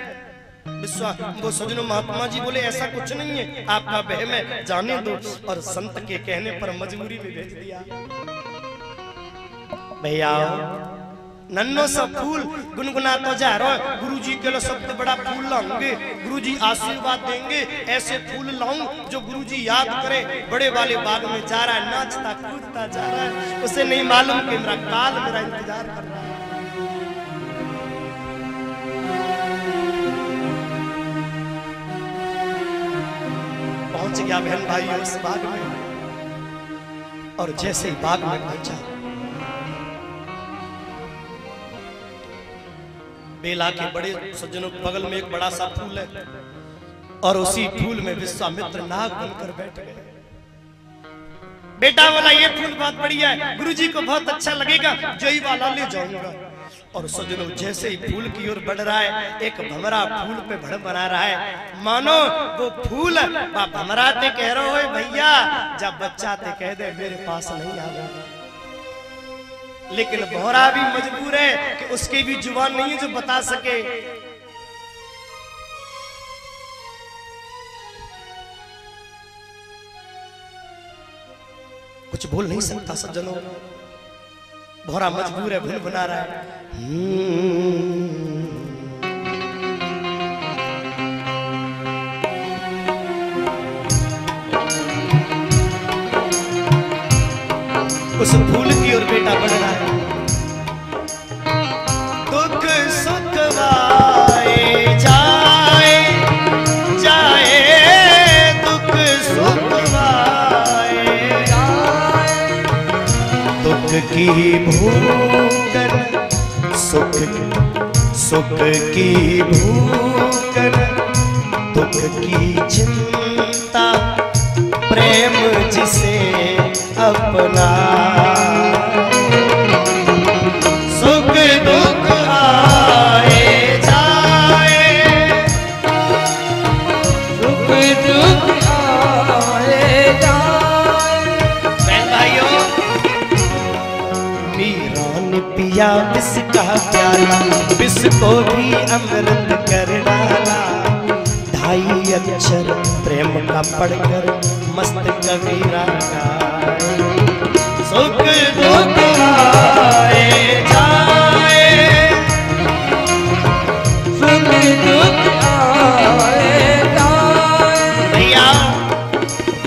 S2: विश्वास वो सजनों महात्मा जी बोले ऐसा कुछ नहीं है, आपका बहम है, जाने दो। और संत के कहने पर मजबूरी में भेज दिया। भैया नन्नो सा फूल गुनगुना तो जा रहा है, गुरुजी के लिए सबसे बड़ा फूल लाऊंगे, गुरुजी आशीर्वाद देंगे, ऐसे फूल लाऊं जो गुरुजी याद करे। बड़े वाले बाग में जा रहा है, नाचता कूदता जा रहा है, उसे नहीं मालूम कि मेरा काल मेरा इंतजार कर रहा है। पहुंच गया बहन भाई उस बाग में, और जैसे ही बाग में पहुंचा, बेला के बड़े सज्जनों बगल में एक बड़ा सा फूल है, और उसी फूल में विश्वामित्र नाग बनकर बैठ गए। बेटा बोला ये फूल बहुत बढ़िया है, गुरुजी को बहुत अच्छा लगेगा, जय वाला ले जाऊंगा। और सज्जनों जैसे ही फूल की ओर बढ़ रहा है, एक भमरा फूल पे भड़ बना रहा है, मानो वो फूल भमरा ते कह रहे हो भैया जब बच्चा ते कह दे मेरे पास नहीं आएगा। लेकिन भौरा भी मजबूर है कि उसकी भी जुबान नहीं है जो बता सके। कुछ बोल नहीं सकता सज्जनों, भौरा मजबूर है, भूल बना रहा है। उस फूल की ओर बेटा बढ़ रहा है। दुख सुख आए जाए जाए, दुख सुख आए जाए, दुख की भूगन सुख सुख की भूख दुख की चिंता प्रेम जिसे अपना सुख दुख आए जाए
S1: सुख दुख आए जाए।
S2: बहन भाइयों, मीरा ने पिया विष का प्याला, विष को भी अमृत कर डाला। ढाई अक्षर प्रेम का पढ़कर मस्त कबीरा गाए। सुख दुख आए जाए
S1: सुख दुख आए जाए।
S2: भैया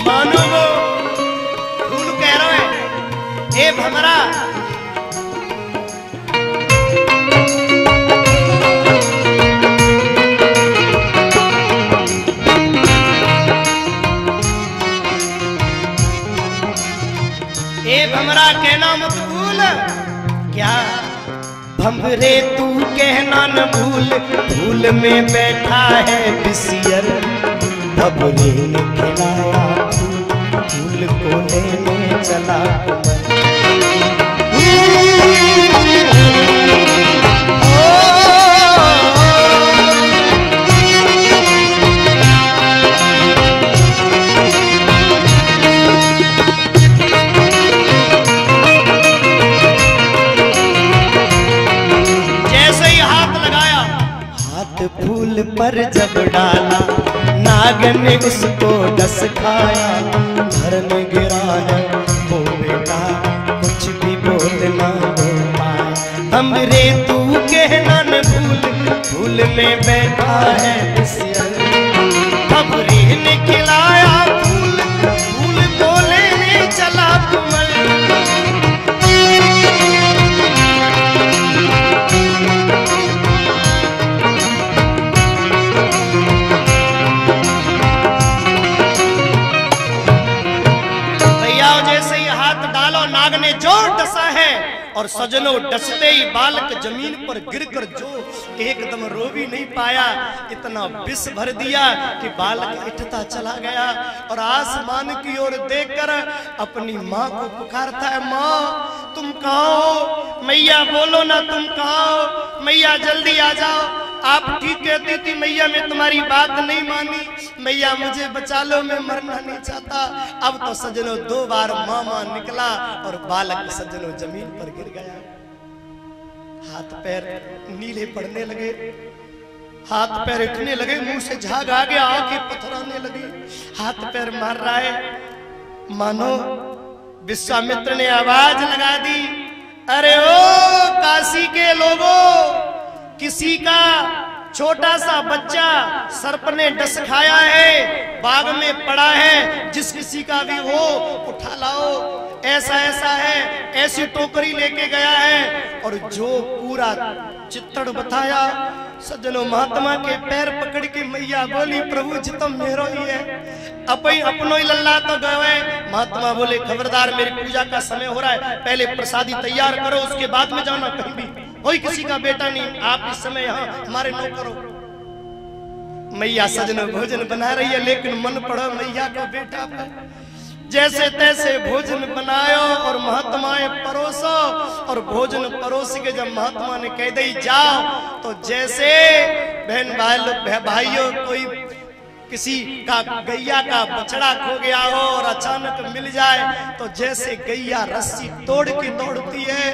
S2: मानो वो फूल कह रहे हैं, ए भमरा भमरा कहना मत भूल। क्या भमरे तू कहना न भूल, भूल में बैठा है बिसियर। भमरे ने खिलाया फूल को लेने चला फूल पर जब डाला, नाग ने उसको डस खाया। घर में गिरा है वो बेटा, कुछ भी बोलना हो पाए। हमरे तू कहना न भूल, फूल में बैठा है बिसियर। हमरे ने खिलाया फूल, फूल को लेने चला कुमल। नाग ने जोर डसा है और सजनों डसते ही बालक जमीन पर गिरकर जो एकदम रो भी नहीं पाया, इतना विष भर दिया कि बालक उठता चला गया और आसमान की ओर देखकर अपनी माँ को पुकारता है, माँ तुम कहाँ हो? मैया बोलो ना तुम कहाँ हो? मैया जल्दी आ जाओ। आप ठीक कहती थी मैया, मैं तुम्हारी बात नहीं मानी। मैया मुझे बचा लो, मैं मरना नहीं चाहता। अब तो सजनों 2 बार मामा निकला और बालक सजनों जमीन पर गिर गया। हाथ पैर नीले पड़ने लगे, हाथ पैर उठने लगे, मुंह से झाग आ गया, आंखें पथराने लगी, हाथ पैर मार रहा है। मानो विश्वामित्र ने आवाज लगा दी, अरे ओ काशी के लोगों, किसी का छोटा सा बच्चा सर्प ने डस खाया है, बाग में पड़ा है, जिस किसी का भी हो उठा लाओ। ऐसा ऐसा है, ऐसी टोकरी लेके गया है। और जो पूरा चित्रण बताया, सज्जनों महात्मा के पैर पकड़ के मैया बोली, प्रभु जी तो मेरो ही है, अपनो ही लल्ला तो गए। महात्मा बोले, खबरदार, मेरी पूजा का समय हो रहा है, पहले प्रसादी तैयार करो, उसके बाद में जाना। कहीं भी कोई किसी का बेटा नहीं, आप इस समय यहाँ हमारे नौकर हो। मैया सजनों भोजन बना रही है, लेकिन मन पड़ा मैया का बेटा पर। जैसे तैसे भोजन बनायो और महात्माएं परोसो, और भोजन परोस के जब महात्मा ने कह दी जाओ, तो जैसे बहन भाइयों कोई किसी का गैया का बछड़ा खो गया हो और अचानक मिल जाए, तो जैसे गैया रस्सी तोड़ के दौड़ती है,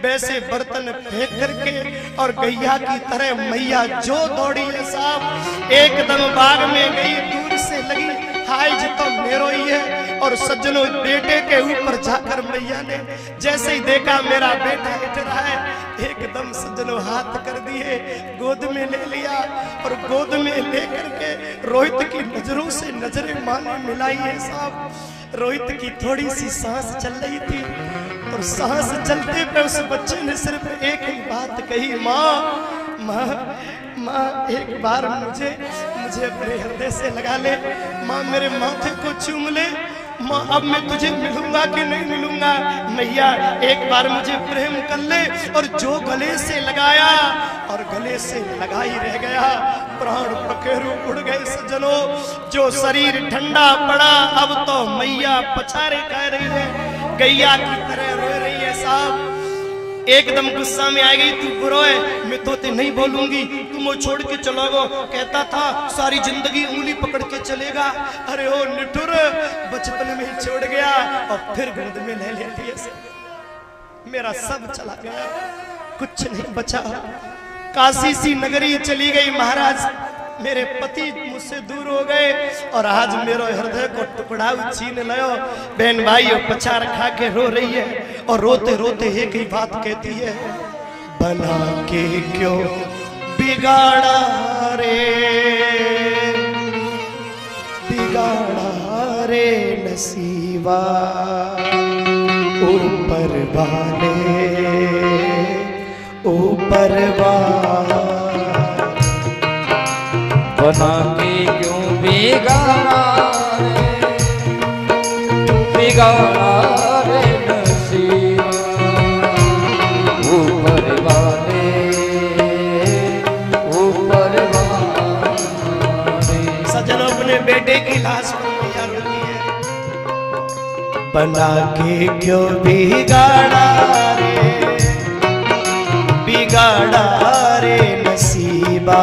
S2: वैसे बर्तन फेंक करके और गैया की तरह मैया जो दौड़ी है साहब, एकदम बाग में गई, दूर से लगी, हाय जी तो मेरो ही है। और सज्जनों बेटे के ऊपर जाकर मैया ने जैसे ही देखा मेरा बेटा उठ रहा है, एकदम सज्जनों हाथ कर दिए, गोद में ले लिया और गोद में लेकर के रोहित की नजरों से नजरें माने मिलाई है साहब। रोहित की थोड़ी सी सांस चल रही थी और सांस चलते पे उस बच्चे ने सिर्फ एक ही बात कही, माँ माँ माँ एक बार मुझे अपने हृदय से लगा ले, माँ मेरे माथे को चूम ले, अब मैं तुझे मिलूंगा कि नहीं मिलूंगा। मैया एक बार मुझे प्रेम कर ले। और जो गले से लगाया और गले से लगा ही रह गया। प्राण पखेरु उड़ गए सज्जनों। जो शरीर ठंडा पड़ा अब तो मैया पछारे कह रही है, गैया की तरह रो रही है। साहब एकदम गुस्सा में आ गई, तू बुरो है, मैं तो ते नहीं बोलूंगी, तुम वो छोड़ के चलो गो। कहता था सारी जिंदगी उंगली पकड़ के चलेगा। अरे ओ निठुर, बचपन में ही छोड़ गया और फिर गोद में ले लेती है। मेरा सब चला गया, कुछ नहीं बचा। काशी सी नगरी चली गई महाराज। मेरे पति मुझसे दूर हो गए और आज मेरे हृदय को टुकड़ा छीन लो। बहन भाई पछाड़ खा के रो रही है और रोते रोते एक ही बात कहती है, बना के क्यों बिगाड़ा रे, बिगाड़ा रे नसीबा, ऊपर वाले ऊपर वाले।
S1: बना के क्यों बिगाड़ा रे, बिगाड़ा रे नसीबा, ऊपर वाले ऊपर वाले।
S2: सज्जनों अपने बेटे की लाश पर मैया रोती है, बना के क्यों बिगाड़ा रे, बिगाड़ा रे नसीबा,